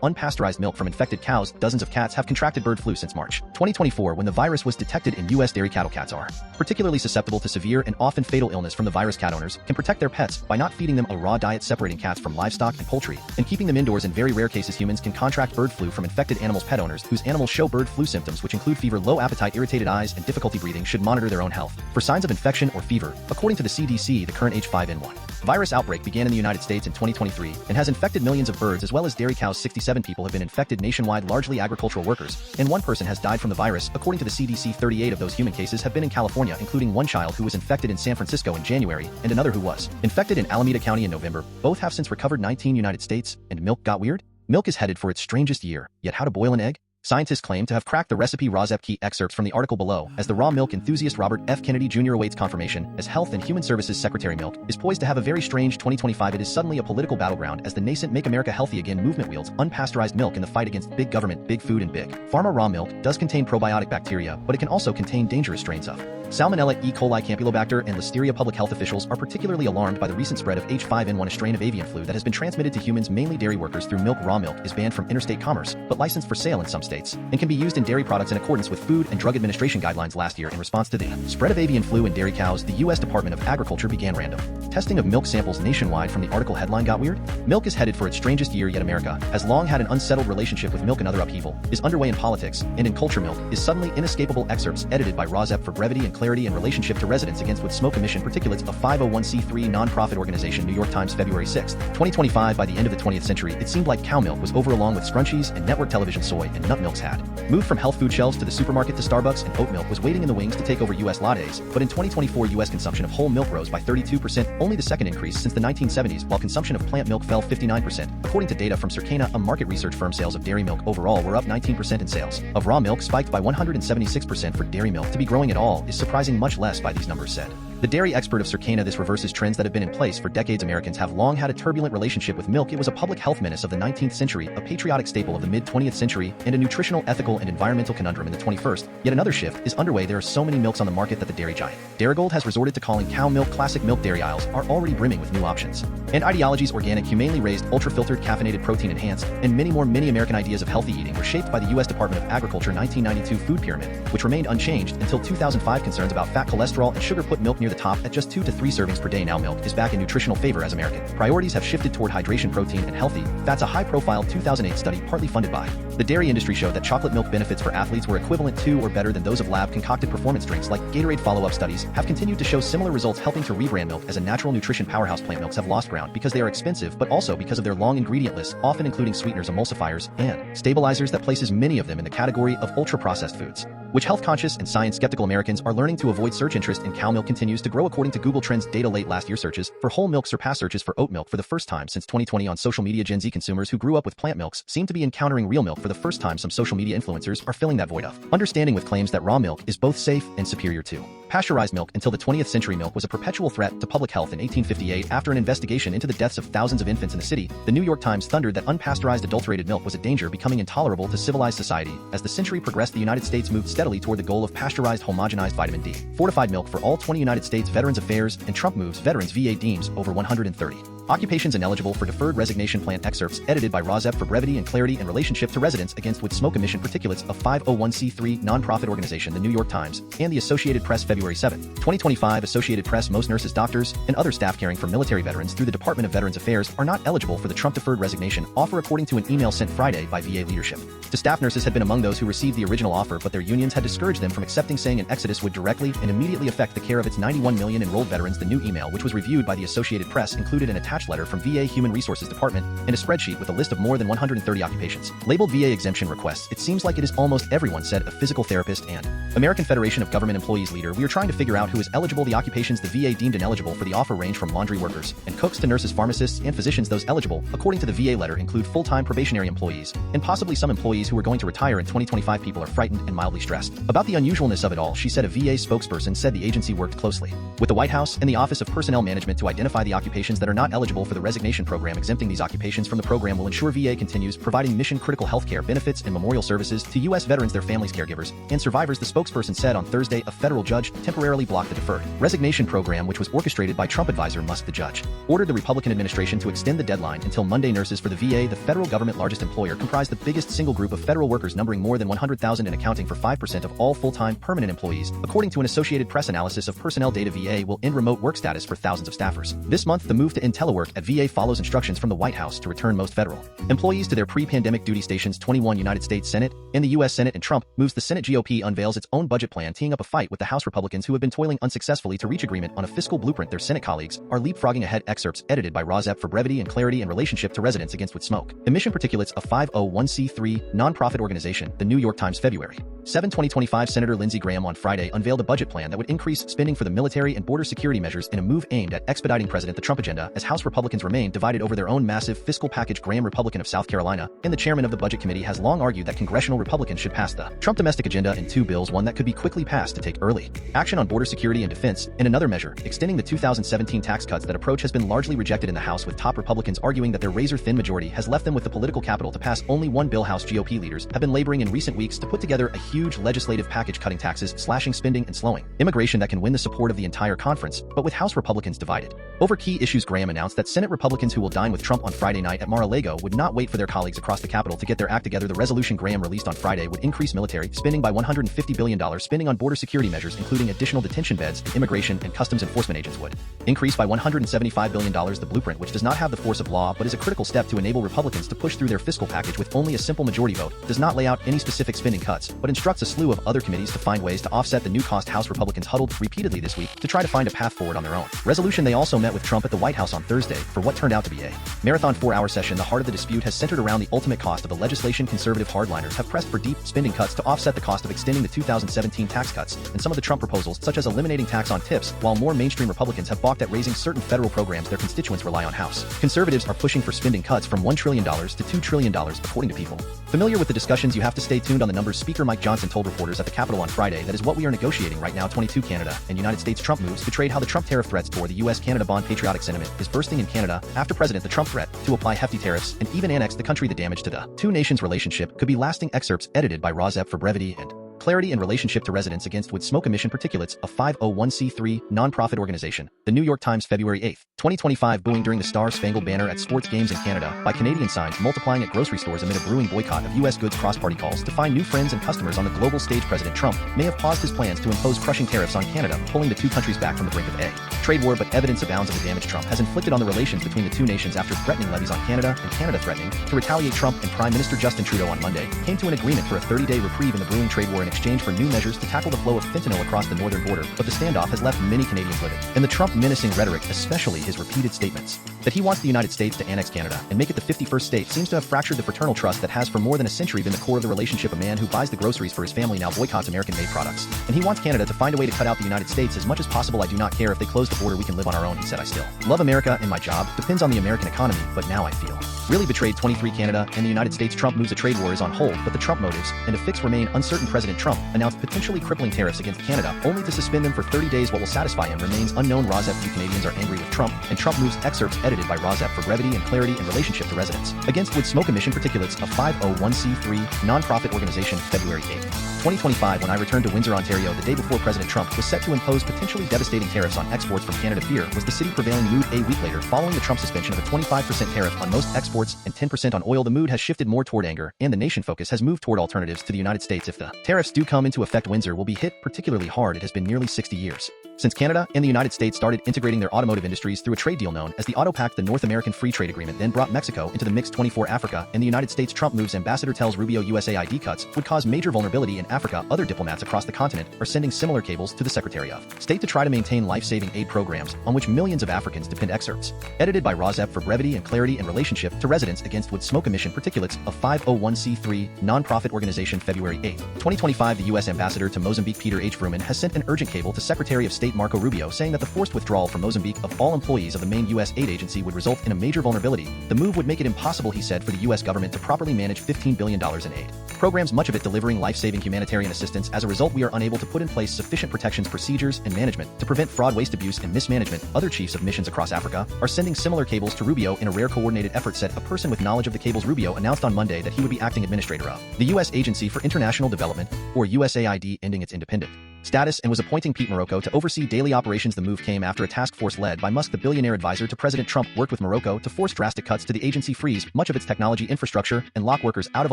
unpasteurized milk from infected cows. Dozens of cats have contracted bird flu since March 2024 when the virus was detected in U.S. dairy cattle. Cats are particularly susceptible to severe and often fatal illness from the virus. Cat owners can protect their pets by not feeding them a raw diet, separating cats from livestock and poultry, and keeping them indoors. In very rare cases, humans can contract bird flu from infected animals. Pet owners whose animals show bird flu symptoms, which include fever, low appetite, irritated eyes, and difficulty breathing, should monitor their own health for signs of infection or fever. According to the CDC, the current H5N1 virus outbreak began in the United States in 2023 and has infected millions of birds as well as dairy cows. 67 people have been infected nationwide, largely agricultural workers, and 1 person has died from the virus. According to the CDC, 38 of those human cases have been in California, including 1 child who was infected in San Francisco in January and another who was infected in Alameda County in November. Both have since recovered. 19. United States and milk got weird? Milk is headed for its strangest year yet. How to boil an egg? Scientists claim to have cracked the recipe. Rozep. Key excerpts from the article below. As the raw milk enthusiast Robert F. Kennedy Jr. awaits confirmation as Health and Human Services Secretary, milk is poised to have a very strange 2025. It is suddenly a political battleground as the nascent Make America Healthy Again movement wields unpasteurized milk in the fight against big government, big food, and big pharma. Raw milk does contain probiotic bacteria, but it can also contain dangerous strains of Salmonella, E. coli, Campylobacter, and Listeria. Public health officials are particularly alarmed by the recent spread of H5N1, a strain of avian flu that has been transmitted to humans, mainly dairy workers, through milk. Raw milk is banned from interstate commerce, but licensed for sale in some states, and can be used in dairy products in accordance with Food and Drug Administration guidelines. Last year, in response to the spread of avian flu in dairy cows, the U.S. Department of Agriculture began random testing of milk samples nationwide. From the article headline, Got weird? Milk is headed for its strangest year yet. America has long had an unsettled relationship with milk, and other upheaval is underway in politics and in culture. Milk is suddenly inescapable. Excerpts edited by Rozep for brevity and clarity in relationship to residents against wood smoke emission particulates. A 501c3 nonprofit organization. New York Times, February 6, 2025. By the end of the 20th century, it seemed like cow milk was over, along with scrunchies and network television. Soy and nut milks had moved from health food shelves to the supermarket to Starbucks, and oat milk was waiting in the wings to take over U.S. lattes. But in 2024, U.S. consumption of whole milk rose by 32%, only the second increase since the 1970s, while consumption of plant milk fell 59%. According to data from Circana, a market research firm, sales of dairy milk overall were up 19%, and sales of raw milk spiked by 176%. For dairy milk to be growing at all is surprising, much less by these numbers, said the dairy expert of Circana. This reverses trends that have been in place for decades. Americans have long had a turbulent relationship with milk. It was a public health menace of the 19th century, a patriotic staple of the mid-20th century, and a nutritional, ethical, and environmental conundrum in the 21st. Yet another shift is underway. There are so many milks on the market that the dairy giant Darigold has resorted to calling cow milk classic milk. Dairy aisles are already brimming with new options and ideologies. Organic, humanely raised, ultra-filtered, caffeinated, protein-enhanced, and many more. Many American ideas of healthy eating were shaped by the U.S. Department of Agriculture 1992 food pyramid, which remained unchanged until 2005. Concerns about fat, cholesterol, and sugar put milk near the top at just 2 to 3 servings per day. Now milk is back in nutritional favor as American priorities have shifted toward hydration, protein, and healthy fats. A high-profile 2008 study, partly funded by the dairy industry, showed that chocolate milk benefits for athletes were equivalent to or better than those of lab-concocted performance drinks like Gatorade. Follow-up studies have continued to show similar results, helping to rebrand milk as a natural nutrition powerhouse. Plant milks have lost ground because they are expensive, but also because of their long ingredient lists, often including sweeteners, emulsifiers, and stabilizers that places many of them in the category of ultra-processed foods, which health-conscious and science-skeptical Americans are learning to avoid. Search interest in cow milk continues to grow. According to Google Trends data, late last year, searches for whole milk surpassed searches for oat milk for the first time since 2020. On social media, Gen Z consumers who grew up with plant milks seem to be encountering real milk for the first time. Some social media influencers are filling that void of understanding with claims that raw milk is both safe and superior to Pasteurized milk until the 20th century. Milk was a perpetual threat to public health. In 1858, after an investigation into the deaths of thousands of infants in the city, the New York Times thundered that unpasteurized adulterated milk was a danger, becoming intolerable to civilized society. As the century progressed, the United States moved steadily toward the goal of pasteurized homogenized vitamin D. Fortified milk for all 20. United States Veterans Affairs and Trump moves veterans VA deems over 130. Occupations ineligible for deferred resignation plan. Excerpts edited by Rozep for brevity and clarity in relationship to residents against wood smoke emission particulates. A 501c3 nonprofit organization. The New York Times and the Associated Press, February 7, 2025. Associated Press. Most nurses, doctors, and other staff caring for military veterans through the Department of Veterans Affairs are not eligible for the Trump deferred resignation offer, according to an email sent Friday by VA leadership. The staff nurses had been among those who received the original offer, but their unions had discouraged them from accepting, saying an exodus would directly and immediately affect the care of its 91 million enrolled veterans. The new email, which was reviewed by the Associated Press, included an attached letter from VA Human Resources Department and a spreadsheet with a list of more than 130 occupations labeled VA exemption requests. It seems like it is almost everyone, said a physical therapist and American Federation of Government Employees leader. We are trying to figure out who is eligible. The occupations the VA deemed ineligible for the offer range from laundry workers and cooks to nurses, pharmacists, and physicians. Those eligible, according to the VA letter, include full-time probationary employees and possibly some employees who are going to retire in 2025. People are frightened and mildly stressed about the unusualness of it all, she said. A VA spokesperson said the agency worked closely with the White House and the Office of Personnel Management to identify the occupations that are not eligible for the resignation program. Exempting these occupations from the program will ensure VA continues providing mission-critical health care, benefits, and memorial services to U.S. veterans, their families, caregivers, and survivors. The spokesperson said on Thursday a federal judge temporarily blocked the deferred resignation program, which was orchestrated by Trump advisor Musk. The judge ordered the Republican administration to extend the deadline until Monday. Nurses for the VA, the federal government largest employer, comprise the biggest single group of federal workers, numbering more than 100,000 and accounting for 5% of all full-time permanent employees, according to an Associated Press analysis of personnel data. VA will end remote work status for thousands of staffers this month. The move to end telework at VA follows instructions from the White House to return most federal employees to their pre-pandemic duty stations. 21. United States Senate and the U.S. Senate and Trump moves. The Senate GOP unveils its own budget plan, teeing up a fight with the House Republicans, who have been toiling unsuccessfully to reach agreement on a fiscal blueprint. Their Senate colleagues are leapfrogging ahead. Excerpts edited by Rozep for brevity and clarity in relationship to residents against wood smoke emission particulates. A 501c3 nonprofit organization. The New York Times, February 7, 2025. Senator Lindsey Graham on Friday unveiled a budget plan that would increase spending for the military and border security measures in a move aimed at expediting President the Trump agenda, as House Republicans remain divided over their own massive fiscal package. Graham, Republican of South Carolina, and the chairman of the Budget Committee, has long argued that congressional Republicans should pass the Trump domestic agenda in two bills, one that could be quickly passed to take early action on border security and defense, and another measure extending the 2017 tax cuts. That approach has been largely rejected in the House, with top Republicans arguing that their razor-thin majority has left them with the political capital to pass only one bill. House GOP leaders have been laboring in recent weeks to put together a huge legislative package cutting taxes, slashing spending, and slowing immigration that can win the support of the entire conference, but with House Republicans divided over key issues. Graham announced that Senate Republicans who will dine with Trump on Friday night at Mar-a-Lago would not wait for their colleagues across the Capitol to get their act together. The resolution Graham released on Friday would increase military spending by $150 billion. Spending on border security measures, including additional detention beds, and immigration and customs enforcement agents, would increase by $175 billion. The blueprint, which does not have the force of law but is a critical step to enable Republicans to push through their fiscal package with only a simple majority vote, does not lay out any specific spending cuts, but instructs a slew of other committees to find ways to offset the new cost. House Republicans huddled repeatedly this week to try to find a path forward on their own resolution. They also met with Trump at the White House on Thursday for what turned out to be a marathon 4-hour session. The heart of the dispute has centered around the ultimate cost of the legislation. Conservative hardliners have pressed for deep spending cuts to offset the cost of extending the 2017 tax cuts and some of the Trump proposals, such as eliminating tax on tips, while more mainstream Republicans have balked at raising certain federal programs their constituents rely on. House conservatives are pushing for spending cuts from $1 trillion to $2 trillion, according to people familiar with the discussions. You have to stay tuned on the numbers. Speaker Mike Johnson told reporters at the Capitol on Friday that is what we are negotiating right now. 22. Canada and United States. Trump moves betrayed how the Trump tariff threats for the U.S.-Canada bond. Patriotic sentiment is bursting in Canada after President the Trump threat to apply hefty tariffs and even annex the country. The damage to the two nations' relationship could be lasting. Excerpts edited by Rozep for brevity and clarity in relationship to residents against wood smoke emission particulates. A 501c3 nonprofit organization. The New York Times, February 8, 2025. Booing during the Star-Spangled Banner at sports games in Canada by Canadian signs multiplying at grocery stores amid a brewing boycott of U.S. goods. Cross-party calls to find new friends and customers on the global stage. President Trump may have paused his plans to impose crushing tariffs on Canada, pulling the two countries back from the brink of a trade war, but evidence abounds of the damage Trump has inflicted on the relations between the two nations after threatening levies on Canada and Canada threatening to retaliate. Trump and Prime Minister Justin Trudeau on Monday came to an agreement for a 30-day reprieve in the brewing trade war in exchange for new measures to tackle the flow of fentanyl across the northern border, but the standoff has left many Canadians livid. And the Trump menacing rhetoric, especially his repeated statements that he wants the United States to annex Canada and make it the 51st state, seems to have fractured the fraternal trust that has for more than a century been the core of the relationship. A man who buys the groceries for his family now boycotts American-made products, and he wants Canada to find a way to cut out the United States as much as possible. I do not care if they close the border, we can live on our own, he said. I still love America and my job depends on the American economy, but now I feel really betrayed. 23. Canada and the United States. Trump moves. A trade war is on hold, but the Trump motives and a fix remain uncertain. President Trump, announced potentially crippling tariffs against Canada, only to suspend them for 30 days. What will satisfy him remains unknown. Rosep Few Canadians are angry with Trump, and Trump moves excerpts edited by Rosep for brevity and clarity in relationship to residents. Against wood smoke emission particulates, a 501c3 non-profit organization, February 8, 2025. When I returned to Windsor, Ontario the day before President Trump was set to impose potentially devastating tariffs on exports from Canada, fear was the city prevailing mood. A week later, following the Trump suspension of a 25% tariff on most exports and 10% on oil, the mood has shifted more toward anger, and the nation focus has moved toward alternatives to the United States. If the tariffs do come into effect, Windsor will be hit particularly hard. It has been nearly 60 years since Canada and the United States started integrating their automotive industries through a trade deal known as the Auto Pact. The North American Free Trade Agreement then brought Mexico into the mix. 24 Africa and the United States. Trump moves, ambassador tells Rubio USAID cuts would cause major vulnerability in Africa. Other diplomats across the continent are sending similar cables to the Secretary of State to try to maintain life-saving aid programs on which millions of Africans depend. Excerpts edited by Rosep for brevity and clarity in relationship to residents. Against wood smoke emission particulates, a 501c3 non-profit organization, February 8, 2025. The U.S. ambassador to Mozambique, Peter H. Vrooman, has sent an urgent cable to Secretary of State Marco Rubio, saying that the forced withdrawal from Mozambique of all employees of the main U.S. aid agency would result in a major vulnerability. The move would make it impossible, he said, for the U.S. government to properly manage $15 billion in aid programs, much of it delivering life-saving humanitarian assistance. As a result, we are unable to put in place sufficient protections, procedures, and management to prevent fraud, waste, abuse, and mismanagement. Other chiefs of missions across Africa are sending similar cables to Rubio in a rare coordinated effort, said a person with knowledge of the cables. Rubio announced on Monday that he would be acting administrator of the U.S. Agency for International Development, or USAID, ending its independent status, and was appointing Pete Morocco to oversee daily operations. The move came after a task force led by Musk, the billionaire advisor to President Trump, worked with Morocco to force drastic cuts to the agency, freeze much of its technology infrastructure, and lock workers out of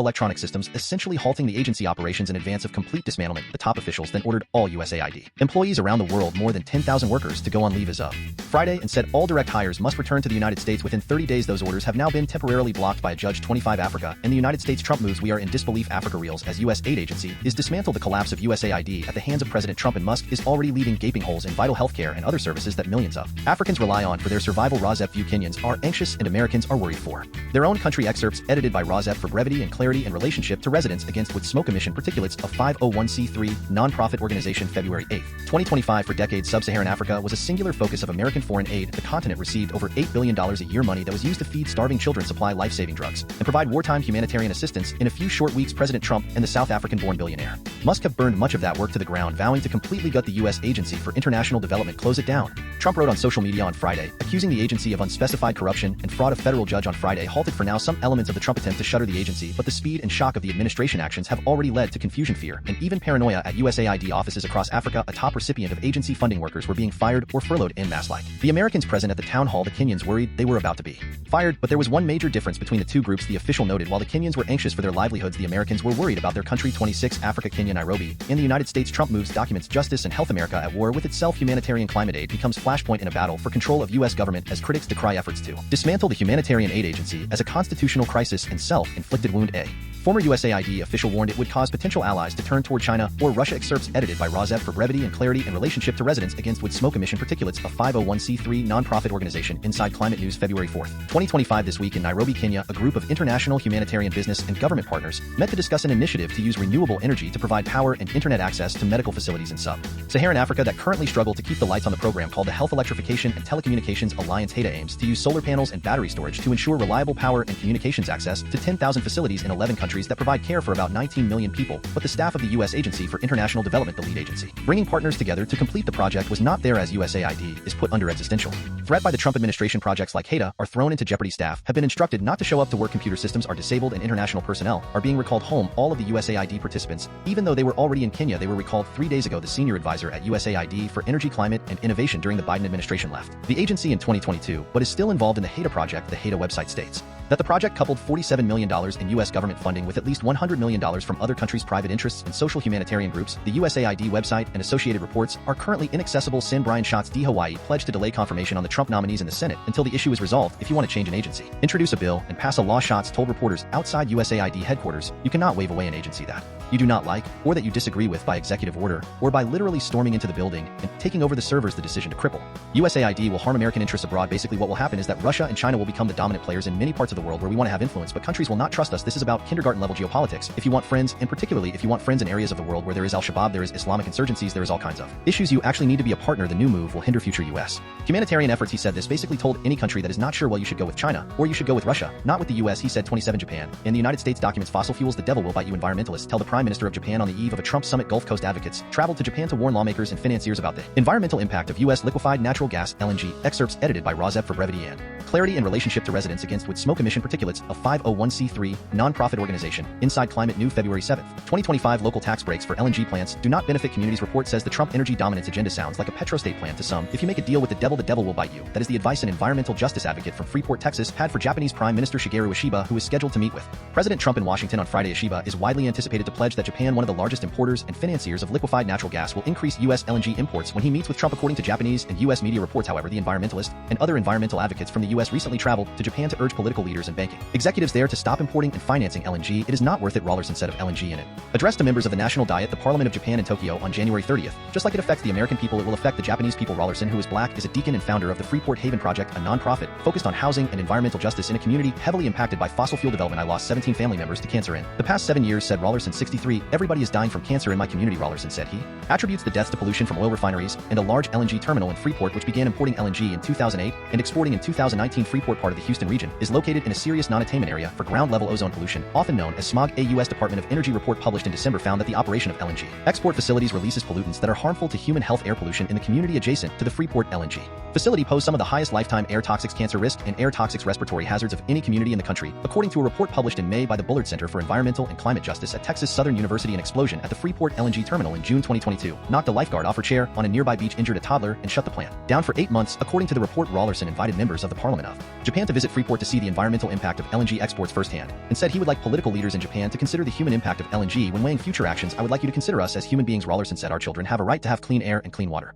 electronic systems, essentially halting the agency operations in advance of complete dismantlement. The top officials then ordered all USAID employees around the world, more than 10,000 workers, to go on leave as of Friday, and said all direct hires must return to the United States within 30 days. Those orders have now been temporarily blocked by a judge. 25 Africa and the United States. Trump moves, we are in disbelief. Africa reels as U.S. aid agency is dismantled. The collapse of USAID at the hands of President Trump and Musk is already leaving gaping holes in vital healthcare and other services that millions of Africans rely on for their survival. Rosep Few Kenyans are anxious and Americans are worried for their own country. Excerpts edited by Rosep for brevity and clarity in relationship to residents. Against wood smoke emission particulates, a 501c3 non-profit organization, February 8, 2025. For decades, sub-Saharan Africa was a singular focus of American foreign aid. The continent received over $8 billion a year, money that was used to feed starving children, supply life-saving drugs, and provide wartime humanitarian assistance. In a few short weeks, President Trump and the South African-born billionaire Musk have burned much of that work to the ground, vowing to completely gut the U.S. Agency for International Development, close it down. Trump wrote on social media on Friday, accusing the agency of unspecified corruption and fraud. A federal judge on Friday halted for now some elements of the Trump attempt to shutter the agency, but the speed and shock of the administration actions have already led to confusion, fear, and even paranoia at USAID offices across Africa. A top recipient of agency funding workers were being fired or furloughed en masse like the Americans present at the town hall. The Kenyans worried they were about to be fired, but there was one major difference between the two groups, the official noted. While the Kenyans were anxious for their livelihoods, the Americans were worried about their country. 26 Africa, Kenya, Nairobi. In the United States, Trump moves, documents justice and health. America at war with itself. Humanitarian climate aid becomes flashpoint in a battle for control of U.S. government as critics decry efforts to dismantle the humanitarian aid agency as a constitutional crisis and self-inflicted wound. A former USAID official warned it would cause potential allies to turn toward China or Russia. Excerpts edited by Rosep for brevity and clarity in relationship to residents. Against wood smoke emission particulates, a 501c3 non-profit organization. Inside Climate News, February 4th, 2025. This week in Nairobi, Kenya, a group of international humanitarian business and government partners met to discuss an initiative to use renewable energy to provide power and internet access to medical facilities in sub-Saharan Africa that currently struggle to keep the lights on. The program, called the Health Electrification and Telecommunications Alliance HETA, aims to use solar panels and battery storage to ensure reliable power and communications access to 10,000 facilities in 11 countries that provide care for about 19 million people. But the staff of the U.S. Agency for International Development, the lead agency bringing partners together to complete the project, was not there as USAID is put under existential threat by the Trump administration. Projects like HETA are thrown into jeopardy. Staff have been instructed not to show up to work. Computer systems are disabled and international personnel are being recalled home. All of the USAID participants, even though they were already in Kenya, they were recalled 3 days ago. The senior advisor at USAID for Energy, Climate, and Innovation during the Biden administration left the agency in 2022, but is still involved in the HETA project. The HETA website states that the project coupled $47 million in U.S. government funding with at least $100 million from other countries' private interests and social humanitarian groups. The USAID website and associated reports are currently inaccessible. San Brian Schatz, D. Hawaii, pledged to delay confirmation on the Trump nominees in the Senate until the issue is resolved. If you want to change an agency, introduce a bill and pass a law. Schatz told reporters outside USAID headquarters, you cannot wave away an agency that you do not like or that you disagree with by executive order or by literally storming into the building and taking over the servers. The decision to cripple USAID will harm American interests abroad. Basically, what will happen is that Russia and China will become the dominant players in many parts of the the world where we want to have influence, but countries will not trust us. This is about kindergarten-level geopolitics. If you want friends, and particularly if you want friends in areas of the world where there is Al-Shabaab, there is Islamic insurgencies, there is all kinds of issues, you actually need to be a partner. The new move will hinder future U.S. humanitarian efforts. He said this basically told any country that is not sure, well, you should go with China, or you should go with Russia, not with the U.S. He said 27 Japan. In the United States documents fossil fuels, the devil will bite you. Environmentalists tell the Prime Minister of Japan on the eve of a Trump summit. Gulf Coast advocates traveled to Japan to warn lawmakers and financiers about the environmental impact of U.S. liquefied natural gas, LNG. Excerpts edited by Rozeb for brevity and clarity in relationship to residents against wood smoke emission particulates, a 501c3 non-profit organization. Inside Climate New, February 7, 2025. Local tax breaks for LNG plants do not benefit communities. Report says the Trump energy dominance agenda sounds like a petrostate plan to some. If you make a deal with the devil will bite you. That is the advice an environmental justice advocate from Freeport, Texas, had for Japanese Prime Minister Shigeru Ishiba, who is scheduled to meet with President Trump in Washington on Friday. Ishiba is widely anticipated to pledge that Japan, one of the largest importers and financiers of liquefied natural gas, will increase U.S. LNG imports when he meets with Trump, according to Japanese and U.S. media reports. However, the environmentalist and other environmental advocates from the U.S. recently traveled to Japan to urge political leaders and banking executives there to stop importing and financing LNG. It is not worth it. Rollerson said of LNG in it. Addressed to members of the National Diet, the Parliament of Japan in Tokyo on January 30th. Just like it affects the American people, it will affect the Japanese people. Rollerson, who is black, is a deacon and founder of the Freeport Haven Project, a non-profit focused on housing and environmental justice in a community heavily impacted by fossil fuel development. I lost 17 family members to cancer in the past 7 years, said Rollerson, 63. Everybody is dying from cancer in my community, Rollerson said. He attributes the deaths to pollution from oil refineries and a large LNG terminal in Freeport, which began importing LNG in 2008 and exporting in 2019. Freeport, part of the Houston region, is located in a serious non-attainment area for ground-level ozone pollution, often known as smog. A U.S. Department of Energy report published in December found that the operation of LNG export facilities releases pollutants that are harmful to human health. Air pollution in the community adjacent to the Freeport LNG facility pose some of the highest lifetime air toxics, cancer risk, and air toxics respiratory hazards of any community in the country, according to a report published in May by the Bullard Center for Environmental and Climate Justice at Texas Southern University. An explosion at the Freeport LNG terminal in June 2022 knocked a lifeguard off her chair on a nearby beach, injured a toddler, and shut the plant down for 8 months, according to the report. Rollerson invited members of the Parliament of Japan to visit Freeport to see the environmental impact of LNG exports firsthand, and said he would like political leaders in Japan to consider the human impact of LNG when weighing future actions. I would like you to consider us as human beings, Rollerson said. Our children have a right to have clean air and clean water.